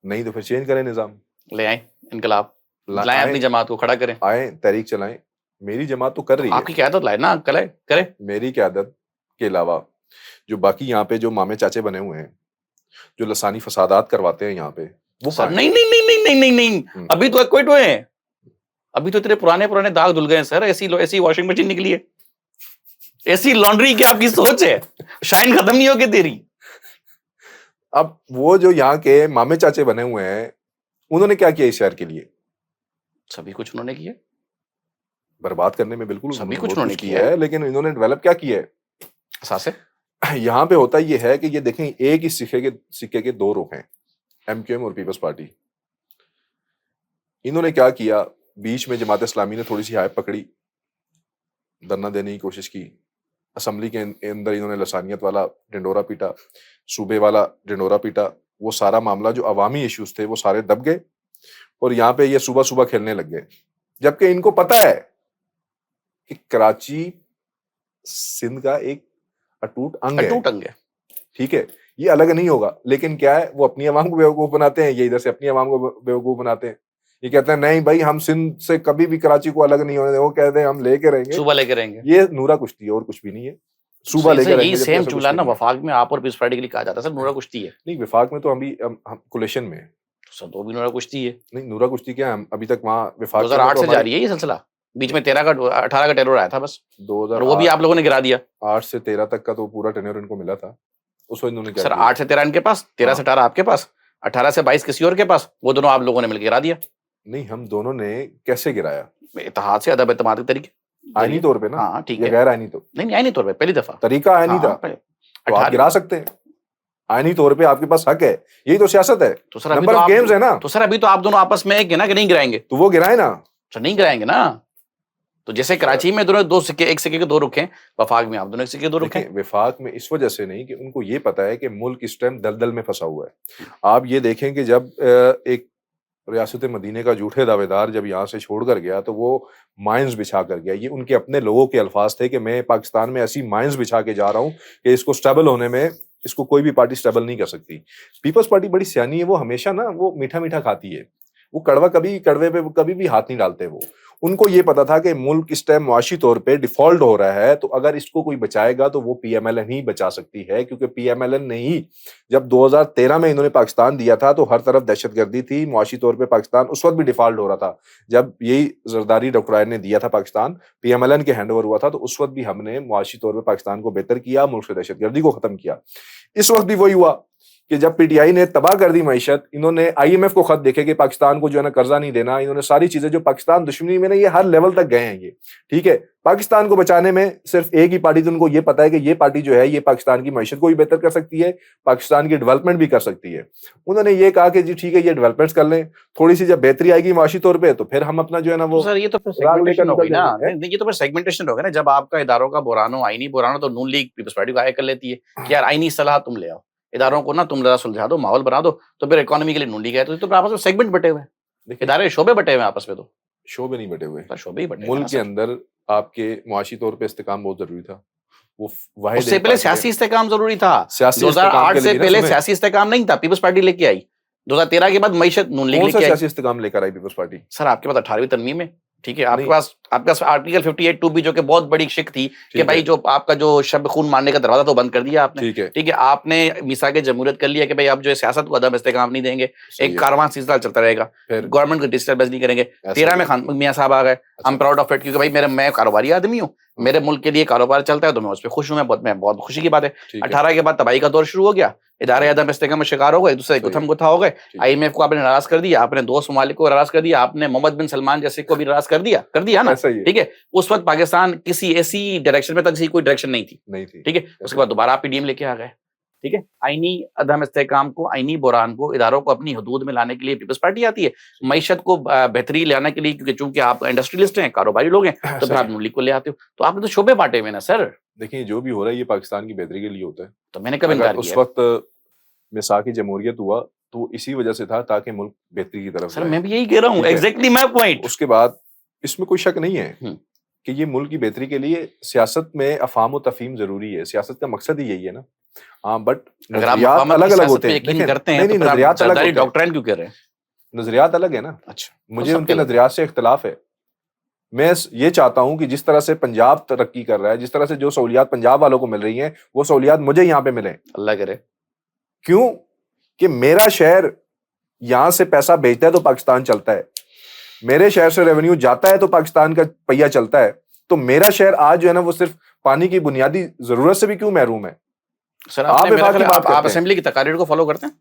नहीं तो फिर चेंज करें निजाम, ले आए इनकलाब, लाएं अपनी जमात को खड़ा करें, आए तहरीक चलाएं। मेरी जमात तो कर रही है। आपकी क़यादत लाए ना, करे। मेरी क़यादत के अलावा जो बाकी यहाँ पे जो मामे चाचे बने हुए हैं, जो लसानी फसादात करवाते हैं यहाँ पे, वो सर नहीं, अभी तो कोई तो है, अभी तो इतने पुराने दाग धुल गए सर। ऐसी वॉशिंग मशीन निकली है, ऐसी लॉन्ड्री की आपकी सोच है, शाइन खत्म नहीं होगी तेरी। अब वो जो यहाँ के मामे चाचे बने हुए हैं, उन्होंने क्या किया इस शहर के लिए? सभी कुछ उन्होंने किया, बर्बाद करने में बिल्कुल सभी कुछ उन्होंने किया है, लेकिन इन्होंने डेवलप क्या किया है? सासे यहाँ पे होता ये है कि ये देखें, एक ही सिक्के के दो रुख हैं, एमक्यूएम और पीपल्स पार्टी। इन्होंने क्या किया, बीच में जमात इस्लामी ने थोड़ी सी हाइप पकड़ी, धरना देने की कोशिश की, असम्बली के अंदर इन्होंने लसानियत वाला ढिंडोरा पीटा, सूबे वाला ढिंडोरा पीटा। वो सारा मामला जो अवामी इश्यूज थे वो सारे दब गए, और यहाँ पे ये सुबह सुबह खेलने लग गए। जबकि इनको पता है कि कराची सिंध का एक अटूट अंग है, ठीक है, ये अलग नहीं होगा। लेकिन क्या है, वो अपनी आवाम को बेवकूफ बनाते हैं, ये इधर से अपनी आवाम को बेवकूफ बनाते हैं। ये कहते हैं नहीं भाई, हम सिंध से कभी भी कराची को अलग नहीं होने देंगे। वो कहते हैं हम लेके रहेंगे, सूबा लेके रहेंगे। ये नूरा कुश्ती है और कुछ भी नहीं है। सूबा लेके रहेंगे। यही सेम जुमला ना वफाक में आप और पीपल्स पार्टी के लिए कहा जाता है सर, नूरा कुश्ती है। नहीं, वफाक में तो हम कोलेशन में सर, तो भी नूरा कुश्ती है। नहीं, नूरा कुश्ती क्या है, अभी तक वहाँ वफाक 2008 से जारी है ये सिलसिला। बीच में 18 का टेरर आया था बस, 2008, और वो भी आप लोगों ने गिरा दिया। 8 से 13 तक का तो पूरा टेन्योर इनको मिला था। उस वक्त इन्होंने क्या सर 8 से 13 इनके पास, 13 से 18 आपके पास, 18 से 22 किसी और के पास, वो दोनों आप लोगों ने मिलकर गिरा दिया। नहीं, हम दोनों ने कैसे गिराया? इत्तेहाद से, अदब इत्तेमाद के तरीके, आईनी तौर पे ना। हाँ ठीक है, गैर आईनी तो नहीं आईनी तौर पे पहली दफा तरीका आईनी था, तो आप गिरा सकते हैं। आईनी तौर पे आपके पास हक है, यही तो सियासत है। तो सर नंबर ऑफ गेम्स है ना। तो सर अभी तो आप दोनों आपस में एक है ना कि नहीं गिराएंगे, तो वो गिराए ना। सर नहीं गिराएंगे ना। तो जैसे कराची में दोनों दो सिक्के, एक सिक्के के दो रुख हैं, वफाक में आप दोनों एक सिक्के के दो रुख हैं। वफाक में इस वजह से नहीं कि उनको ये पता है कि मुल्क इस टाइम दलदल में फंसा हुआ है। आप ये देखें कि जब एक रियासत मदीने का झूठे दावेदार जब यहाँ से छोड़कर गया तो वो माइंस बिछा कर गया। ये उनके अपने लोगों के अल्फाज थे कि मैं पाकिस्तान में ऐसी माइंस बिछा के जा रहा हूँ कि इसको स्टेबल होने में इसको कोई भी पार्टी स्टेबल नहीं कर सकती। पीपल्स पार्टी बड़ी सियानी है, वो हमेशा ना वो मीठा मीठा खाती है, वो कड़वा कभी कड़वे पे कभी भी हाथ नहीं डालते। वो उनको ये पता था कि मुल्क इस टाइम मुआशी तौर पे डिफॉल्ट हो रहा है, तो अगर इसको कोई बचाएगा तो वो पीएमएलएन ही बचा सकती है, क्योंकि पीएमएलएन ने ही जब 2013 में इन्होंने पाकिस्तान दिया था तो हर तरफ दहशतगर्दी थी, मुआशी तौर पे पाकिस्तान उस वक्त भी डिफॉल्ट हो रहा था। जब यही जरदारी डॉक्टर आयन ने दिया था पाकिस्तान, पीएमएलएन के हैंडओवर हुआ था, तो उस वक्त भी हमने मुआशी तौर पे पाकिस्तान को बेहतर किया, मुल्क से दहशतगर्दी को खत्म किया। इस वक्त भी वही हुआ कि जब पीटीआई ने तबाह कर दी मईशत, इन्होंने आईएमएफ को खत देखे कि पाकिस्तान को जो है ना कर्जा नहीं देना, इन्होंने सारी चीजें जो पाकिस्तान दुश्मनी में ना ये हर लेवल तक गए हैं ये, ठीक है। पाकिस्तान को बचाने में सिर्फ एक ही पार्टी, तो उनको ये पता है कि ये पार्टी जो है ये पाकिस्तान की मईशत को भी बेहतर कर सकती है, पाकिस्तान की डेवलपमेंट भी कर सकती है। उन्होंने ये कहा कि जी ठीक है ये डेवलपमेंट्स कर लें, थोड़ी सी जब बेहतरी आएगी माशी तौर पर तो फिर हम अपना जो है ना वो सर ये तो फिर राग लेकर सेगमेंटेशन हो गई निकल ना। जाएंगे। नहीं, ये तो फिर सेगमेंटेशन हो गया ना। जब आपका इदारों का बुरानो आईनी बुरानो तो नून लीग पीपल्स पार्टी को आया कर लेती है कि यार आईनी सलाह तुम ले आओ, इदारों को ना तुम जरा सुलझा दो, माहौल बना दो, तो फिर इकोनॉमी के लिए नून लीग है। तो फिर आपस में सेगमेंट बटे हुए हैं, देखिए इदारे शोबे बटे हुए हैं आपस में, तो शोबे नहीं बटे हुए, शोबे ही बटे हुए हैं ना मुल्क के सर। अंदर आपके मुआशी तौर पे इस्तेकाम बहुत जरूरी था। वो वाहिद उससे एक पहले पार्टी है, सियासी इस्तेकाम जरूरी था। सियासी इस्तेकाम 2008 के से लिए ना पहले सुने, सियासी इस्तेकाम नहीं था, पीपल्स पार्टी लेके आई। 2013 के बाद मईशत नून लीग कौन सा लेके आई। सियासी इस्तेकाम लेकर आई पीपल्स पार्टी? सर आपके पास 18वीं तरमीम है, ठीक है। नहीं, आपके पास आर्टिकल 58(2) भी जो कि बहुत बड़ी शिक थी कि ठीक भाई है, जो आपका जो शब खून मारने का दरवाजा तो बंद कर दिया आपने, ठीक है, ठीक है। आपने मिसाक जमहूरियत कर लिया कि भाई अब जो है सियासत को अदम इस्तेकाम नहीं देंगे, सही एक है। कारवां सिलसिला चलता रहेगा, फिर गवर्नमेंट को डिस्टर्बेंस नहीं करेंगे। ऐसा 13 में ही, खान मियां साहब आ गए, I am proud of it, क्योंकि भाई मैं कारोबारी आदमी हूँ, मेरे मुल्क के लिए कारोबार चलता है तो मैं उस पर खुश हूँ, मैं बहुत खुशी की बात है। ठीक है, 18 के बाद तबाही का दौर शुरू हो गया, इदारे अदम इस्तेकाम में शिकार हो गए, दूसरे सही है, गुथम गुथा हो गए। ठीक है, आईएमएफ को आपने नाराज कर दिया, आपने दोस्त ममालिक को नाराज कर दिया, आपने मोहम्मद बिन सलमान जैसे को भी नाराज कर दिया ना, ऐसा ही है, ठीक है। उस वक्त पाकिस्तान किसी ऐसी डायरेक्शन में तक कोई डायरेक्शन नहीं थी, नहीं थी, ठीक है। उसके बाद दोबारा आप पीडीएम लेके आ गए, ठीक है। आईनी अदम इस्तेकाम को, आईनी बुरान को, इदारों को अपनी हदूद में लाने के लिए पीपल्स पार्टी आती है। मईशत को बेहतरी लाने के लिए, क्योंकि चूंकि आप इंडस्ट्रियलिस्ट हैं, कारोबारी लोग हैं, तो फिर आप नून लीग को ले आते हो। तो आपने तो शोबे बांटे हुए ना सर। देखिए जो भी हो रहा है ये पाकिस्तान की बेहतरी के लिए होता है। तो मैंने कब अगर इनकार उस किया? वक्त मिसाक जमहूरियत हुआ तो इसी वजह से था ताकि मुल्क बेहतरी की तरफ सर जाए, मैं भी यही कह रहा हूँ, ठीक है। Exactly my point. उसके बाद इसमें कोई शक नहीं है हम्म। कि ये मुल्क की बेहतरी के लिए सियासत में अफाम व तफहीम जरूरी है, सियासत का मकसद ही यही है ना। हाँ बट अगर आप नजरियात मुकावमत की अलग अलग सियासत होते पे हैं, यकीन देखें करते हैं नहीं तो नहीं फिर आप नजरियात अलग सरदारी होते हैं, डॉक्ट्राइन क्यों कह रहे हैं? नजरियात अलग है ना। अच्छा, तो मुझे सबके उनके अलग। नजरियात से इख्तलाफ है। मैं ये चाहता हूं कि जिस तरह से पंजाब तरक्की कर रहा है, जिस तरह से जो सहूलियात पंजाब वालों को मिल रही हैं, वो सहूलियात मुझे यहाँ पे मिले। अल्लाह करे। क्यों? कि मेरा शहर यहां से पैसा भेजता है तो पाकिस्तान चलता है, मेरे शहर से रेवेन्यू जाता है तो पाकिस्तान का पहिया चलता है। तो मेरा शहर आज जो है ना वो सिर्फ पानी की बुनियादी जरूरत से भी क्यों महरूम है? सर आप आपने मेरा विफाक की ख्याल बात आप करते हैं, असेंबली की तकारीर को फॉलो करते हैं?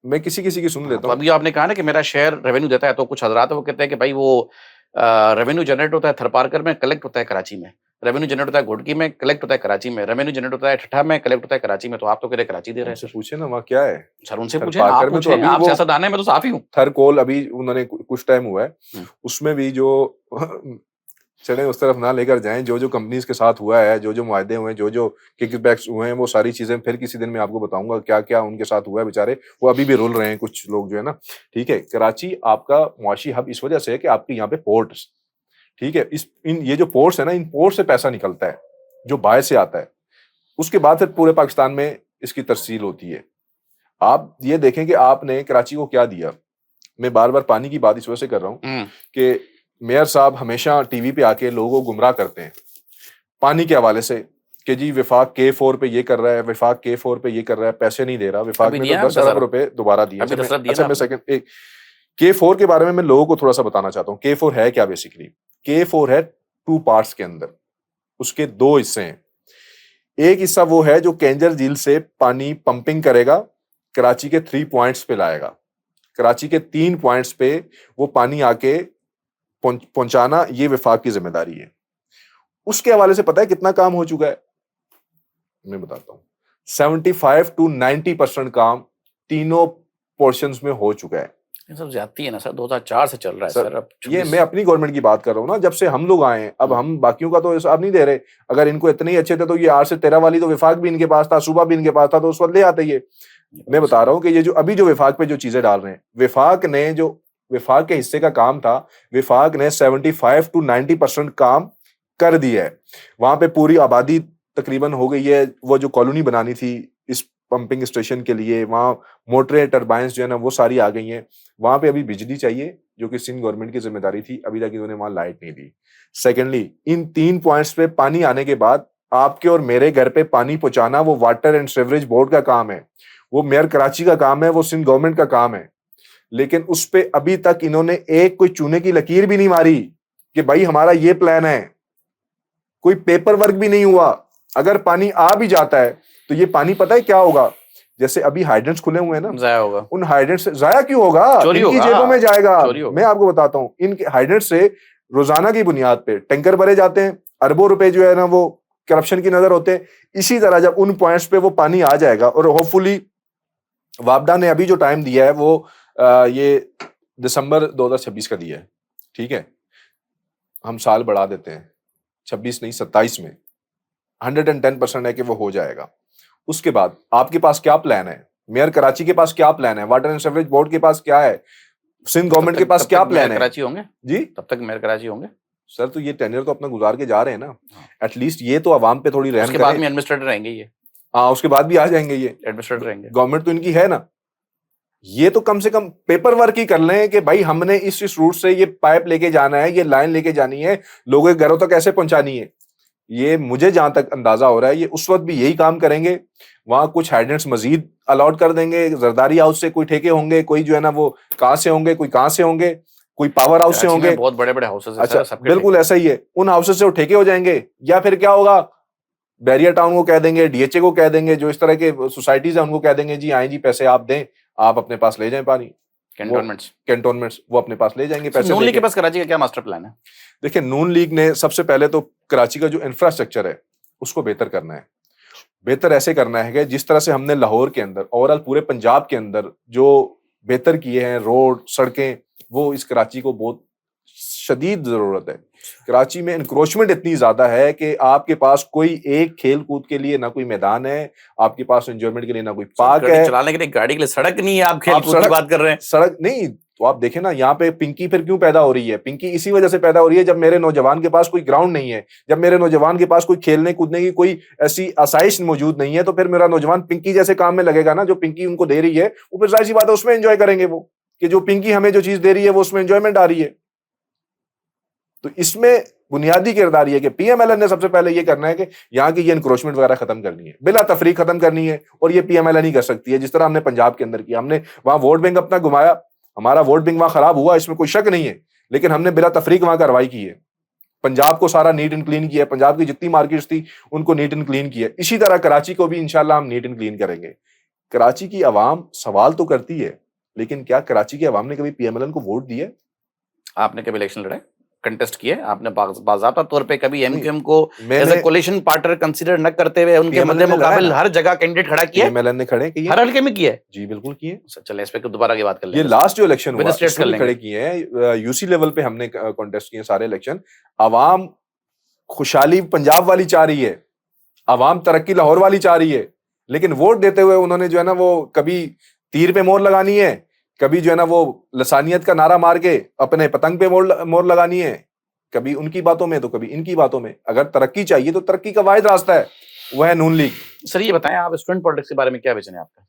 मैं किसी किसी की सुन हाँ, लेता तो हूँ। अभी आपने कहा ना कि मेरा शहर रेवेन्यू देता है, तो कुछ हजरात है वो कहते हैं कि भाई वो रेवेन्यू जनरेट होता है थरपारकर में, कलेक्ट होता है कराची में, रेवेन्यू जनरेट होता है घोटकी में, कलेक्ट होता है कराची में, रेवेन्यू जनरेट होता है ठठा में, कलेक्ट होता है कराची में। तो आप तो कह रहे कराची दे रहे हैं उनसे सर। पूछे ना वहाँ क्या है। सर उनसे पूछे, थरपारकर आप में तो पूछे, अभी आप वो सियासतदान हैं, मैं तो साफी हूँ। थरकोल अभी उन्होंने कुछ टाइम हुआ है, हम्म। उसमें भी जो चले उस तरफ ना लेकर जाएं, जो जो कंपनीज के साथ हुआ है, जो जो मुआहदे हुए हैं, जो जो किकबैक्स हुए हैं, वो सारी चीजें फिर किसी दिन मैं आपको बताऊंगा क्या क्या उनके साथ हुआ है। बेचारे वो अभी भी रुल रहे हैं कुछ लोग जो है ना, ठीक है। कराची आपका मुआशी हब इस वजह से है कि आपके यहाँ पे पोर्ट्स, ठीक है, ये जो पोर्ट्स है ना, इन पोर्ट से पैसा निकलता है जो बाहर से आता है, उसके बाद फिर पूरे पाकिस्तान में इसकी तरसील होती है। आप ये देखें कि आपने कराची को क्या दिया। मैं बार बार पानी की बात इस वजह से कर रहा हूँ कि मेयर साहब हमेशा टीवी पे आके लोगों को गुमराह करते हैं पानी के हवाले से कि जी विफाक K4 पे ये कर रहा है, विफाक K4 पे ये कर रहा है, पैसे नहीं दे रहा। विफाक अभी ने दिया तो है 10 अरब रुपए दोबारा दिए। अभी 10 अरब दिए ना अच्छा मैं आपने। सेकंड एक K4 के बारे में मैं लोगों को थोड़ा सा बताना चाहता हूँ। K4 है क्या बेसिकली? K4 है 2 पार्ट्स के अंदर, उसके 2 हिस्से हैं। एक हिस्सा वो है जो केंजर झील से पानी पंपिंग करेगा, कराची के 3 पॉइंट्स पे लाएगा, कराची के 3 पॉइंट्स पे वो पानी आके पहुंचाना, ये विफाक की जिम्मेदारी है। उसके हवाले से पता है कितना काम हो चुका है? मैं बताता हूं, 75 to 90% काम तीनों पोर्शंस में हो चुका है। ये सब ज्यादती है ना सर, 2004 से चल रहा है सर। अब ये मैं अपनी गवर्नमेंट की बात कर रहा हूँ ना, जब से हम लोग आए हैं। अब हम बाकियों का तो हिसाब नहीं दे रहे। अगर इनको इतने ही अच्छे थे तो ये 8 से 13 वाली तो विफाक भी इनके पास था, सूबा भी इनके पास था, तो उस वक्त ले आते। ये मैं बता रहा हूँ कि ये जो अभी जो विफाक पे जो चीजें डाल रहे हैं, विफाक ने जो विफाक के हिस्से का काम था, विफाक ने 75 to 90% काम कर दिया है। वहां पे पूरी आबादी तकरीबन हो गई है। वो जो कॉलोनी बनानी थी इस पंपिंग स्टेशन के लिए, वहां मोटरें टरबाइंस जो है ना वो सारी आ गई हैं। वहां पे अभी बिजली चाहिए जो कि सिंध गवर्नमेंट की जिम्मेदारी थी, अभी तक इन्होंने वहां लाइट नहीं दी। सेकेंडली, इन 3 पॉइंट्स पे पानी आने के बाद आपके और मेरे घर पे पानी पहुंचाना वो वाटर एंड सीवरेज बोर्ड का काम है, वो मेयर कराची का काम है, वो सिंध गवर्नमेंट का काम है। लेकिन उस पे अभी तक इन्होंने एक कोई चूने की लकीर भी नहीं मारी कि भाई हमारा ये प्लान है। कोई पेपर वर्क भी नहीं हुआ। अगर पानी आ भी जाता है तो ये पानी पता है क्या होगा, जैसे अभी हाइड्रेंट्स खुले हुए हैं ना, जाया होगा। उन हाइड्रेंट्स से जाया क्यों होगा, चोरी इनकी होगा, जेबों में जाएगा। चोरी होगा। मैं आपको बताता हूँ, इन हाइड्रेंट से रोजाना की बुनियाद पे टैंकर भरे जाते हैं, अरबों रुपए जो है ना वो करप्शन की नजर होते हैं। इसी तरह जब उन पॉइंट्स पे वो पानी आ जाएगा, और होपफुली वापडा ने अभी जो टाइम दिया है वो ये दिसंबर 2026 का दिया है, ठीक है, हम साल बढ़ा देते हैं, 26 नहीं 27 में 110% है कि वो हो जाएगा। उसके बाद आपके पास क्या प्लान है, मेयर कराची के पास क्या प्लान है, वाटर एंड सीवरेज बोर्ड के पास क्या है, सिंध गवर्नमेंट के पास क्या प्लान है कराची होंगे जी? तब तक मेयर कराची होंगे सर। तो ये टेन्योर तो अपना गुजार के जा रहे हैं ना, एटलीस्ट ये तो आवाम पे थोड़ी रहम उसके बाद करें। में एडमिनिस्ट्रेटर रहेंगे, ये हाँ, उसके बाद भी आ जाएंगे, ये एडमिनिस्ट्रेटर रहेंगे। गवर्नमेंट तो इनकी है ना। ये तो कम से कम पेपर वर्क ही कर लें कि भाई हमने इस रूट से ये पाइप लेके जाना है, ये लाइन लेके जानी है, लोगों के घरों तक कैसे पहुंचानी है। ये मुझे जहां तक अंदाजा हो रहा है ये उस वक्त भी यही काम करेंगे। वहां कुछ हाइड्रेंट्स मजीद अलॉट कर देंगे, जरदारी हाउस से कोई ठेके होंगे, कोई जो है ना वो कहां से होंगे, कोई कहां से होंगे, कोई पावर हाउस से कराची में होंगे। बहुत बड़े बड़े हाउसेस हैं अच्छा, सर, सबके बिल्कुल ठेके। ऐसा ही है। उन हाउसेस से वो ठेके हो जाएंगे, या फिर क्या होगा, बैरियर टाउन को कह देंगे, डीएचए को कह देंगे, जो इस तरह के सोसाइटीज है उनको कह देंगे जी आए जी पैसे आप दें, आप अपने पास ले जाएं पानी। कैंटोनमेंट्स वो अपने पास ले जाएंगे पैसे। नून लीग के पास कराची का क्या मास्टर प्लान है? देखिए, नून लीग ने सबसे पहले तो कराची का जो इंफ्रास्ट्रक्चर है उसको बेहतर करना है। बेहतर ऐसे करना है कि जिस तरह से हमने लाहौर के अंदर, ओवरऑल पूरे पंजाब के अंदर जो बेहतर किए हैं रोड सड़कें, वो इस कराची को बहुत शदीद जरूरत है। कराची में इंक्रोचमेंट इतनी ज्यादा है कि आपके पास कोई एक खेल कूद के लिए ना कोई मैदान है, आपके पास एंजॉयमेंट के लिए ना कोई पार्क है, चलाने के लिए गाड़ी के लिए सड़क नहीं है, आप खेल कूद की बात कर रहे हैं। सड़क नहीं तो आप देखें ना, यहाँ पे पिंकी फिर क्यों पैदा हो रही है? पिंकी इसी वजह से पैदा हो रही है, जब मेरे नौजवान के पास कोई ग्राउंड नहीं है, जब मेरे नौजवान के पास कोई खेलने कूदने की कोई ऐसी आसाइश मौजूद नहीं है, तो फिर मेरा नौजवान पिंकी जैसे काम में लगेगा ना, जो पिंकी उनको दे रही है वो फिर जाहिर सी बात है उसमें एंजॉय करेंगे वो, कि जो पिंकी हमें जो चीज दे रही है वो उसमें एंजॉयमेंट आ रही है। तो इसमें बुनियादी किरदार ये कि पीएमएलएन ने सबसे पहले ये करना है कि यहाँ की ये इंक्रोचमेंट वगैरह खत्म करनी है, बिला तफरीक खत्म करनी है, और ये पीएमएलएन ही कर सकती है। जिस तरह हमने पंजाब के अंदर किया, हमने वहां वोट बैंक अपना घुमाया, हमारा वोट बैंक वहां खराब हुआ, इसमें कोई शक नहीं है, लेकिन हमने बिला तफरीक वहां कार्रवाई की है। पंजाब को सारा नीट एंड क्लीन किया, पंजाब की जितनी मार्केट्स थी उनको नीट एंड क्लीन किया। इसी तरह कराची को भी इंशाल्लाह हम नीट एंड क्लीन करेंगे। कराची की आवाम सवाल तो करती है, लेकिन क्या कराची की आवाम ने कभी पीएमएलएन को वोट दिया? आपने कभी इलेक्शन लड़े, कंटेस्ट किए? आपने बाज़ाब्ता तौर पे कभी एमक्यूएम को as a coalition partner consider न करते हुए उनके मध्य मुकाबले हर जगह कैंडिडेट खड़ा किया? पीएमएलएन ने खड़े किए, हर हल्के में किया है जी, बिल्कुल किए। चलिए इस पे दोबारा की बात कर लेंगे। ये लास्ट जो इलेक्शन हुआ कर इसमें खड़े किए हैं, यूसी लेवल पे हमने कॉन्टेस्ट किए सारे इलेक्शन। आवाम खुशहाली पंजाब वाली चाह रही है, आवाम तरक्की लाहौर वाली चाह रही है, लेकिन वोट देते हुए उन्होंने जो है ना वो कभी तीर पे मोहर लगानी है, कभी जो है ना वो लसानियत का नारा मार के अपने पतंग पे मोहर लगानी है, कभी उनकी बातों में तो कभी इनकी बातों में। अगर तरक्की चाहिए तो तरक्की का वाहिद रास्ता है, वह है नून लीग। सर ये बताएं, आप स्टूडेंट पॉलिटिक्स के बारे में क्या विजन है आपका?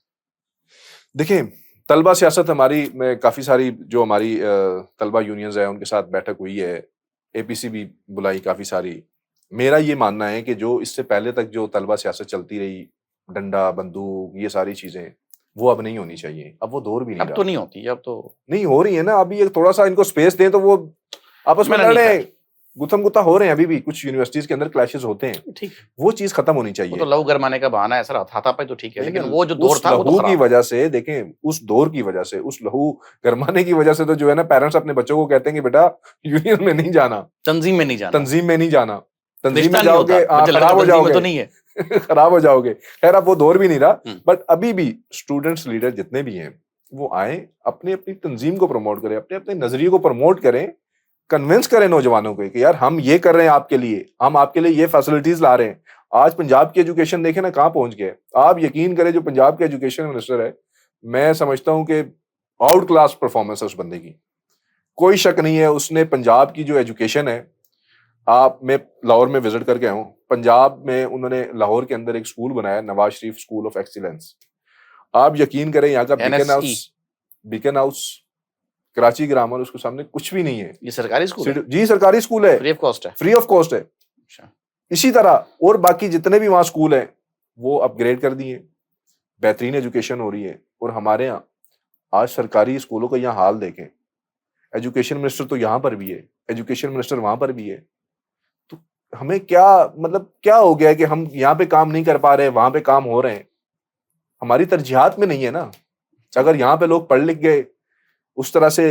देखिए, तलबा सियासत हमारी में काफी सारी जो हमारी तलबा यूनियंस है उनके साथ बैठक हुई है, एपीसी भी बुलाई काफी सारी। मेरा ये मानना है कि जो इससे पहले तक जो तलबा सियासत चलती रही, डंडा बंदूक ये सारी चीजें, वो अब नहीं होनी चाहिए। अब वो दौर भी नहीं अब तो नहीं होती, अब तो नहीं हो रही है ना। अभी एक थोड़ा सा इनको स्पेस दें तो वो आपस में लड़े, गुत्थम गुत्ता हो रहे हैं। अभी भी कुछ यूनिवर्सिटीज के अंदर क्लैशेस होते हैं, ठीक, वो चीज खत्म होनी चाहिए। वो तो लहू गरमाने का बहाना है सर, हाथापाई तो ठीक है, लेकिन वो जो दौर था वो तो लहू की वजह से, देखें उस दौर की वजह से, उस लहू गरमाने की वजह से तो जो है ना पेरेंट्स अपने बच्चों को कहते हैं कि बेटा यूनियन में नहीं जाना, तंजीम में नहीं जाना, तंजीम में नहीं जाना, तंजीम में जाओगे खराब हो जाओगे, तो नहीं है खराब हो जाओगे। खैर अब वो दौर भी नहीं रहा, बट अभी भी स्टूडेंट्स लीडर जितने भी हैं वो आए, अपनी अपनी तंजीम को प्रमोट करें, अपने अपने नजरिए को प्रमोट करें, कन्विंस करें नौजवानों को कि यार हम ये कर रहे हैं आपके लिए, हम आपके लिए ये फैसिलिटीज ला रहे हैं। आज पंजाब की एजुकेशन देखें ना कहाँ पहुंच गए। आप यकीन करें, जो पंजाब के एजुकेशन मिनिस्टर है, मैं समझता हूं कि आउट क्लास परफॉर्मेंस है उस बंदे की। कोई शक नहीं है उसने पंजाब की जो एजुकेशन है, मैं लाहौर में विजिट करके आया हूँ। पंजाब में उन्होंने लाहौर के अंदर एक स्कूल बनाया, Nawaz Sharif school of excellence. आप यकीन करें यहाँ का बीकन हाउस कराची ग्रामर, उसके सामने कुछ भी नहीं है। ये सरकारी स्कूल है? जी सरकारी स्कूल है, फ्री ऑफ कॉस्ट है। फ्री ऑफ कॉस्ट है। इसी तरह और बाकी जितने भी वहाँ स्कूल हैं वो अपग्रेड कर दिए, बेहतरीन एजुकेशन हो रही है। और हमारे यहाँ आज सरकारी स्कूलों का यहाँ हाल देखें, एजुकेशन मिनिस्टर तो यहाँ पर भी है, एजुकेशन मिनिस्टर वहां पर भी है। तो हमें क्या मतलब क्या हो गया कि हम यहाँ पे काम नहीं कर पा रहे, वहां पे काम हो रहे हैं? हमारी तरजीहात में नहीं है ना। अगर यहाँ पे लोग पढ़ लिख गए, उस तरह से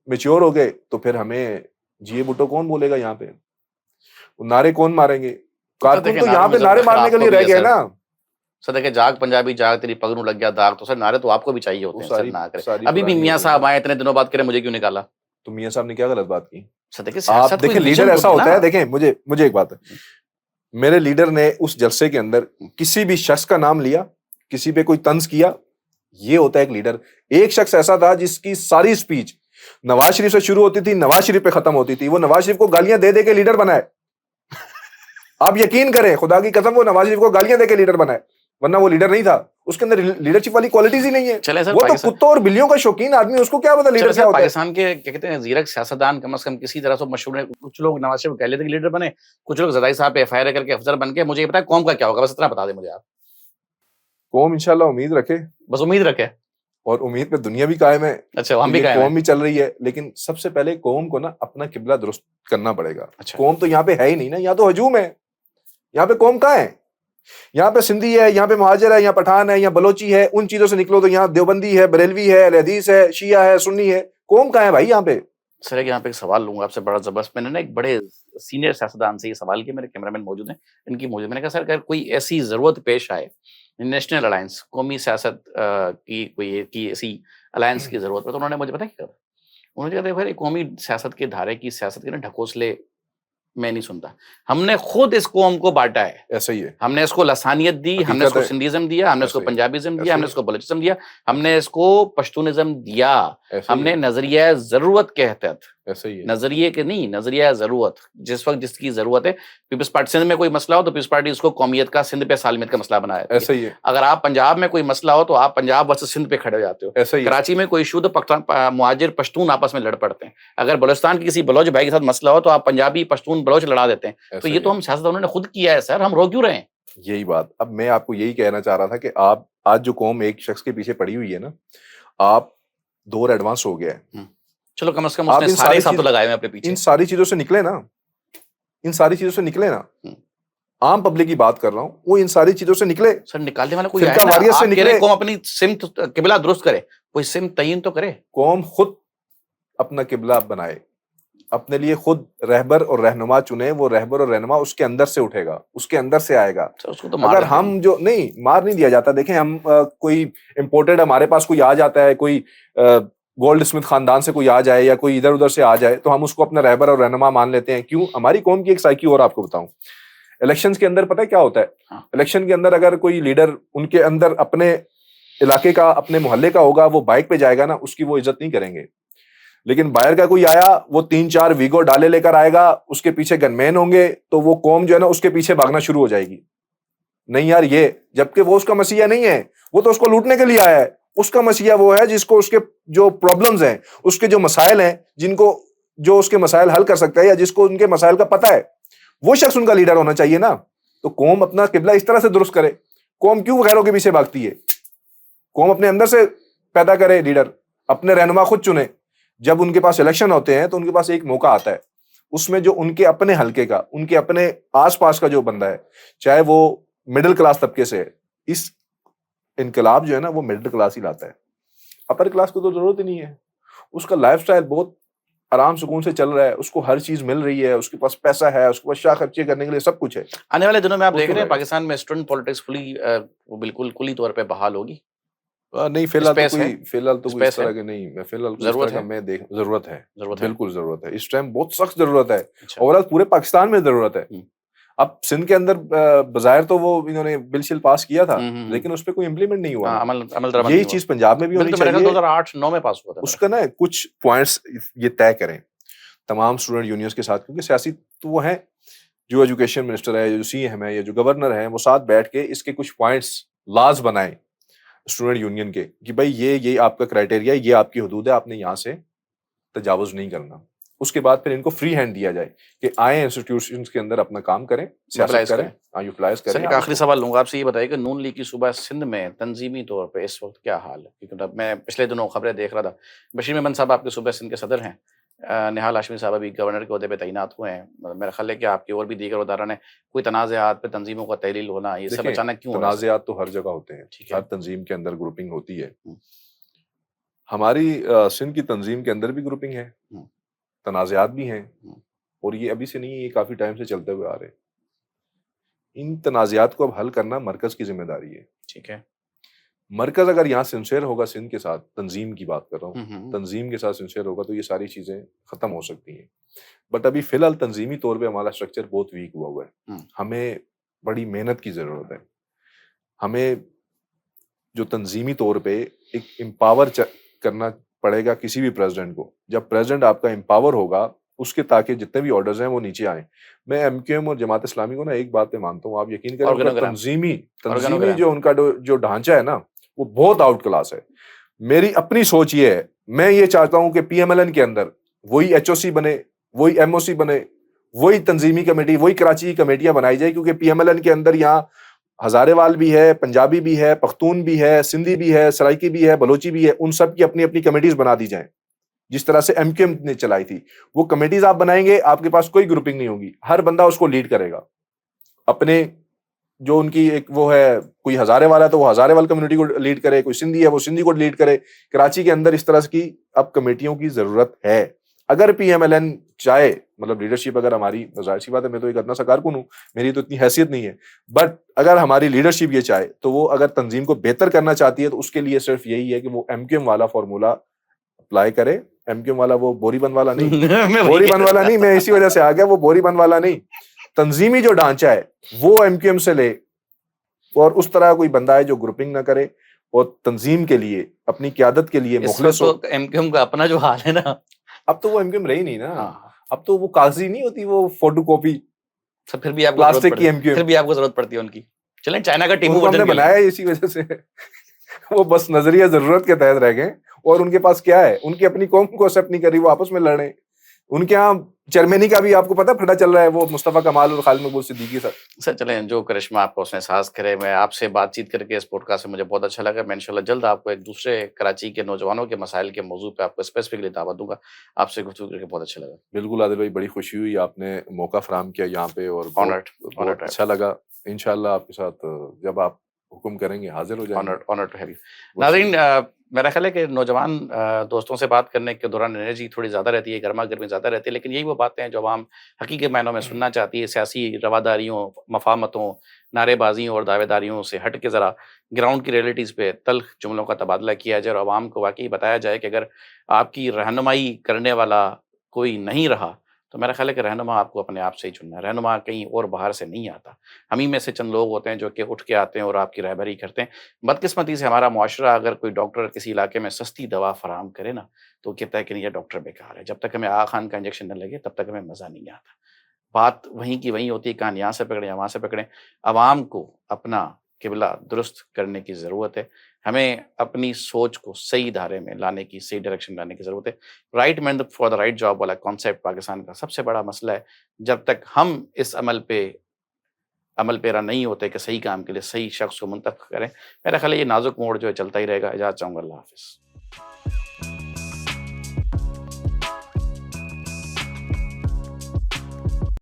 मेच्योर हो गए, तो फिर हमें जिए भुट्टो कौन बोलेगा? यहाँ पे नारे कौन मारेंगे? कारकुन तो यहाँ पे नारे मारने के लिए रह गए ना। सर देखिए, जाग पंजाबी जाग तेरी पगनू लग गया दाग, तो सर नारे तो आपको भी चाहिए होते हैं सर, ना करें। अभी भी मियां साहब आए इतने दिनों बाद, करें मुझे क्यों निकाला? तो मियां साहब ने क्या गलत बात की? सर देखिए, आप देखिए लीडर ऐसा होता है। देखें मुझे एक बात है, मेरे लीडर ने उस जलसे के अंदर किसी भी शख्स का नाम लिया, किसी पे कोई तंज किया, ये होता है एक लीडर। एक शख्स ऐसा था जिसकी सारी स्पीच नवाज शरीफ से शुरू होती थी, नवाज शरीफ पे खत्म होती थी। वो नवाज शरीफ को गालियां दे दे के लीडर बनाए। आप यकीन करें, खुदा की कसम, वो नवाज शरीफ को गालियां दे के लीडर बनाए, वरना वो लीडर नहीं था। उसके अंदर लीडरशिप वाली क्वालिटीज ही नहीं है। चले सर, वो तो कुत्तों और बिल्लियों का शौकीन आदमी, उसको क्या पता लीडर क्या होता है? पाकिस्तान के क्या कहते हैं, जीरक सियासतदान कम से कम किसी तरह से मशहूर है। कुछ लोग नवाज शरीफ कह लेते लीडर बने, कुछ लोग ज़दाई साहब पे एफआईआर करके अफसर बन के। मुझे ये पता है कौम का क्या होगा, बस इतना बता दे मुझे आप। कौम इंशाल्लाह उम्मीद रखे, बस उम्मीद रखे, और उम्मीद पे दुनिया भी कायम है। अच्छा, हम भी कायम है, कौम भी चल रही है। लेकिन सबसे पहले कौम को ना अपना किबला दुरुस्त करना पड़ेगा। अच्छा। कौम तो यहाँ पे है ही नहीं ना, यहाँ तो हजूम है। यहाँ पे कौम कहाँ है? यहाँ पे सिंधी है, यहाँ पे मुहाजिर है, यहाँ पठान है, यहाँ बलोची है। उन चीजों से निकलो तो यहाँ देवबंदी है, बरेलवी है, अहले हदीस है, शिया है, सुन्नी है। कौम कहाँ है भाई यहाँ पे? सर यहाँ पे एक सवाल लूंगा आपसे बड़ा जबरदस्त। मैंने ना एक बड़े सीनियर सियासतदान से ये सवाल किया, मेरे कैमरामैन मौजूद हैं, इनकी मौजूद। मैंने कहा सर, अगर कोई ऐसी जरूरत पेश आए, नेशनल अलायंस, कौमी सियासत की कोई ऐसी अलायंस की जरूरत है, तो उन्होंने मुझे पता क्या कहा? उन्होंने कहा देखो, कौमी सियासत के धारे की सियासत के ना ढकोसले मैं नहीं सुनता। हमने खुद इस कौम को बांटा है, ऐसा ही है। हमने इसको लसानियत दी, हमने इसको सिंधीज़म दिया, हमने इसको पंजाबीज़म दिया, हमने इसको बलोचिज़म दिया, हमने इसको पश्तूनिज़म दिया। हमने नजरिया जरूरत के तहत, ऐसा ही है, नजरिए के नहीं, नजरिया जरूरत, जिस वक्त जिसकी जरूरत है। पीपल्स पार्टी सिंध में कोई मसला हो तो पीपल्स पार्टी उसको कौमियत का, सिंध पे सालमियत का मसला बनाया। ऐसा ही है। अगर आप पंजाब में कोई मसला हो तो आप पंजाब वर्सेस सिंध पे खड़े हो जाते हो। ऐसा ही है। कराची में कोई शुद्ध मुहाजिर पश्तून आपस में लड़ पड़ते हैं। अगर बलोचिस्तान के किसी बलोच भाई के साथ मसला हो तो आप पंजाबी पश्तून बलोच लड़ा देते हैं। तो ये तो हम सियासतदानों ने खुद किया है सर, हम रो क्यों रहे हैं? यही बात, अब मैं आपको यही कहना चाह रहा था कि आप आज जो कौम एक शख्स के पीछे पड़ी हुई है ना, आप दौर एडवांस हो गया है। चलो कम से कम उसने सारे साथ तो लगाए हैं अपने पीछे। इन सारी चीजों से निकले ना, इन सारी चीजों से निकले ना। आम पब्लिक की बात कर रहा हूँ, वो इन सारी चीजों से निकले। सर निकालने वाला कोई है ना? आप कह रहे कौम अपनी सिमत किबला दुरुस्त करे, कोई सिमत तयीन तो करे। कौम खुद अपना किबला बनाए, अपने लिए खुद रहबर और रहनुमा चुने। वो रहबर और रहनुमा उसके अंदर से उठेगा, उसके अंदर से आएगा। उसको तो अगर हम जो नहीं, मार नहीं दिया जाता। देखें हम कोई इम्पोर्टेड हमारे पास कोई आ जाता है, कोई गोल्ड स्मिथ खानदान से कोई आ जाए या कोई इधर उधर से आ जाए, तो हम उसको अपना रहबर और रहनुमा मान लेते हैं। क्यों? हमारी कौम की एक साइकी और आपको बताऊं, इलेक्शंस के अंदर पता है क्या होता है? इलेक्शन के अंदर अगर कोई लीडर उनके अंदर अपने इलाके का, अपने मोहल्ले का होगा, वो बाइक पे जाएगा ना, उसकी वो इज्जत नहीं करेंगे। लेकिन बाहर का कोई आया, वो 3-4 वीगो डाले लेकर आएगा, उसके पीछे गनमैन होंगे, तो वो कौम जो है ना उसके पीछे भागना शुरू हो जाएगी। नहीं यार ये, जबकि वो उसका मसीहा नहीं है, वो तो उसको लूटने के लिए आया है। उसका मसीहा वो है जिसको उसके जो प्रॉब्लम्स हैं, उसके जो मसाइल हैं, जिनको जो उसके मसाइल हल कर सकता है, या जिसको उनके मसाइल का पता है, वो शख्स उनका लीडर होना चाहिए ना। तो कौम अपना किबला इस तरह से दुरुस्त करे। कौम क्यों गैरों के पीछे भागती है? कौम अपने अंदर से पैदा करे लीडर, अपने रहनुमा खुद चुने। जब उनके पास इलेक्शन होते हैं तो उनके पास एक मौका आता है, उसमें जो उनके अपने हलके का, उनके अपने आसपास का जो बंदा है, चाहे वो मिडिल क्लास तबके से है, इस इनकलाब जो है ना वो मिडिल क्लास ही लाता है। अपर क्लास को तो जरूरत ही नहीं है। उसका लाइफस्टाइल बहुत आराम सुकून से चल रहा है, उसको हर चीज मिल रही है, उसके पास पैसा है, उसके पास शाह खर्चे करने के लिए सब कुछ है। आने वाले दिनों में आप देख रहे हैं पाकिस्तान में स्टूडेंट पॉलिटिक्स बिल्कुल खुली तौर पे बहाल होगी? नहीं फिलहाल तो कोई इस तरह के नहीं, मैं फिलहाल जरूरत है, मैं देख जरूरत है, बिल्कुल जरूरत है। इस टाइम बहुत सख्त जरूरत है, ओवरऑल पूरे पाकिस्तान में जरूरत है। अब सिंध के अंदर बज़ाहिर तो वो इन्होंने बिल शिल पास किया था, लेकिन उस पे कोई इम्प्लीमेंट नहीं हुआ हाँ, ना। अमल दरामद यही नहीं हुआ। चीज पंजाब में भी बिल होनी तो मेरे ख्याल चाहिए। 2008-9 में पास हुआ था मेरे उसका ना कुछ पॉइंट्स ये तय करें तमाम स्टूडेंट यूनियंस के साथ, क्योंकि सियासी तो वो हैं, जो एजुकेशन मिनिस्टर है, जो सीएम है, या जो गवर्नर है, वो साथ बैठ के इसके कुछ पॉइंट्स लाज बनाएं स्टूडेंट यूनियन के, कि भाई ये आपका क्राइटेरिया, ये आपकी हदूद है, आपने यहाँ से तजावुज नहीं करना। उसके बाद फिर इनको फ्री हैंड दिया जाए कि आए इंस्टीट्यूशंस के अंदर अपना काम करें, सियासत मोबिलाइज करें, करें। यूटिलाइज सर करें। एक आखिरी सवाल लूँगा आपसे, ये बताइए कि नून लीग की सूबा सिंध में तंजीमी तौर पे इस वक्त क्या हाल है? क्योंकि मतलब मैं पिछले दिनों खबरें देख रहा था, बशीर मेमन साहब आपके सूबे सिंध के सदर हैं, निहाल हाशमी साहब अभी गवर्नर के ओहदे पे तैनात हुए हैं। मेरा ख्याल है कि आपकी और भी दीगर उदाहरण है, कोई तनाज़ात पे तंजीमों का तहलील होना, ये सब देखिए, अचानक क्यों हो रहा है? तनाज़ात तो हर जगह होते हैं, ठीक है। हर तंजीम के अंदर ग्रुपिंग होती है। हुँ, हमारी सिंध की तंजीम के अंदर भी ग्रुपिंग है, हुँ, तनाज़ात भी हैं, हुँ, और ये अभी से नहीं है, ये काफ़ी टाइम से चलते हुए आ रहे हैं। इन तनाज़ात को अब हल करना मरकज़ की ज़िम्मेदारी है। ठीक है। मरकज़ अगर यहाँ सिंसियर होगा सिंध के साथ, तंज़ीम की बात कर रहा हूँ, हुँ, हुँ, तंज़ीम के साथ सिंसियर होगा तो ये सारी चीज़ें ख़त्म हो सकती हैं। बट अभी फ़िलहाल तंज़ीमी तौर पे हमारा स्ट्रक्चर बहुत वीक हुआ है। हुँ, हमें बड़ी मेहनत की ज़रूरत है। हमें जो तंज़ीमी तौर पे एक एम्पावर करना पड़ेगा किसी भी प्रेसिडेंट को। जब प्रेसिडेंट आपका एम्पावर होगा, उसके ताकि जितने भी ऑर्डर्स हैं वो नीचे आएँ। मैं एमक्यूएम और जमात इस्लामी को ना एक बात पे मानता हूँ, आप यकीन करें, उनका ऑर्गेनोग्राम, तंज़ीमी ऑर्गेनोग्राम। जो उनका जो ढांचा है ना, वो बहुत आउट क्लास है। मेरी अपनी सोच ये है, मैं ये चाहता हूँ कि पीएमएलएन के अंदर वही एचओसी बने, वही एमओसी बने, वही तंज़ीमी कमेटी, वही कराची की कमेटियाँ बनाई जाए, क्योंकि पीएमएलएन के अंदर यहाँ हज़ारेवाल भी है, पंजाबी भी है, पख्तून भी है, सिंधी भी है, सराइकी भी है, बलोची भी है, उन सब की अपनी-अपनी कमिटीज़ बना दी जाएँ। जिस तरह से एमक्यूएम ने चलाई थी, वो कमिटीज़ आप बनाएँगे, आपके पास कोई ग्रुपिंग नहीं होगी, हर बंदा उसको लीड करेगा। अपने जो उनकी एक वो है, कोई हज़ारेवाल है तो वो हज़ारेवाल कम्युनिटी को लीड करे, कोई सिंधी है वो सिंधी को लीड करे। कराची के अंदर इस तरह की अब कमेटियों की ज़रूरत है। अगर पीएमएलएन चाहे, मतलब लीडरशिप अगर हमारी, ज़ाहिर-सी बात है, मैं तो एक अदना सा कारकुन हूँ, मेरी तो इतनी हैसियत नहीं है। बट अगर हमारी लीडरशिप ये चाहे, तो वो अगर तंज़ीम को बेहतर करना चाहती है, तो उसके लिए सिर्फ़ यही है कि वो एमक्यूएम वाला फ़ॉर्मूला अप्लाई करे। एमक्यूएम वाला वो बोरीबंद वाला नहीं, मैं वही बोरीबंद कह वाला रहा नहीं, मैं इसी वजह से आ गया, वो बोरीबंद वाला नहीं। तंज़ीमी जो ढांचा है, वो एमक्यूएम से ले, और उस तरह कोई बंदा है जो ग्रुपिंग ना करे और तंजीम के लिए, अपनी क़यादत के लिए इस मुखलिस वक्त हो। तो एमक्यूएम का अपना जो हाल है ना, अब तो वो एमक्यूएम रही नहीं ना। हाँ, अब तो वो कागजी नहीं होती, वो फोटोकॉपी सब फिर भी आपको ज़रूरत प्लास्टिक की पड़ती एमक्यूएम। फिर भी आपको ज़रूरत पड़ती है उनकी। चलें चाइना का टीमू उनको हमने वर्ज़न खेल लें। बनाया है इसी वजह से। वो बस नजरिया जरूरत के तहत रह गए, और उनके पास क्या है, उनकी अपनी कौम को एक्सेप्ट नहीं करी, वो आपस में लड़ रहे हैं। उनके यहाँ जर्मनी का भी आपको पता फटा चल रहा है, वो मुस्तफा कमाल और खालिद मकबूल सिद्दीकी सर। सर चलें, जो करिश्मा आपको उसने एहसास करे, मैं आपसे बातचीत करके इस पॉडकास्ट में मुझे बहुत अच्छा लगा। मैं इंशाल्लाह जल्द आपको एक दूसरे कराची के नौजवानों के मसाइल के मौजू पे आपको स्पेसिफिकली दावत दूँगा। आपसे गुफ्तगू करके बहुत अच्छा लगा। बिल्कुल आदिल भाई, बड़ी खुशी हुई, आपने मौका फराहम किया यहाँ पे, और बहुत ऑनर्ड, ऑनर्ड बहुत टू हैव अच्छा लगा। इंशाल्लाह आपके साथ जब आप हुक्म करेंगे हाजिर हो जाएंगे। Honoured honoured to have you. वो नाज़रीन, मेरा ख्याल है कि नौजवान दोस्तों से बात करने के दौरान एनर्जी थोड़ी ज़्यादा रहती है, गर्मा-गर्मी ज़्यादा रहती है, लेकिन यही वो बातें हैं जो आवाम हकीकी मायनों में सुनना चाहती है। सियासी रवादारियों, मफाहमतों, नारेबाज़ियों और दावेदारियों से हट के ज़रा ग्राउंड की रियलिटीज़ पे तल्ख़ जुमलों का तबादला किया जाए और आवाम को वाक़ई बताया जाए कि अगर आपकी रहनुमाई करने वाला कोई नहीं रहा, तो मेरा ख्याल है कि रहनुमा आपको अपने आप से ही चुनना है। रहनुमा कहीं और बाहर से नहीं आता। हम ही में से चंद लोग होते हैं जो कि उठ के आते हैं और आपकी रहबरी करते हैं। बदकिस्मती से हमारा मुआशरा, अगर कोई डॉक्टर किसी इलाके में सस्ती दवा फराहम करे ना, तो वो कहता है कि नहीं, ये डॉक्टर बेकार है। जब तक हमें आगा खान का इंजेक्शन न लगे, तब तक हमें मज़ा नहीं आता। बात वहीं की वहीं होती है, कान यहाँ से पकड़ें या वहाँ से पकड़ें। अवाम को अपना किबला दुरुस्त करने की ज़रूरत है। हमें अपनी सोच को सही धारे में लाने की, सही डायरेक्शन लाने की ज़रूरत है। Right man for the right job वाला कॉन्सेप्ट पाकिस्तान का सबसे बड़ा मसला है। जब तक हम इस अमल पेरा नहीं होते कि सही काम के लिए सही शख्स को मुंतखब करें, मेरा ख्याल है ये नाज़ुक मोड़ जो है चलता ही रहेगा। इजाज़त चाहूँगा। अल्लाह हाफ़िज़।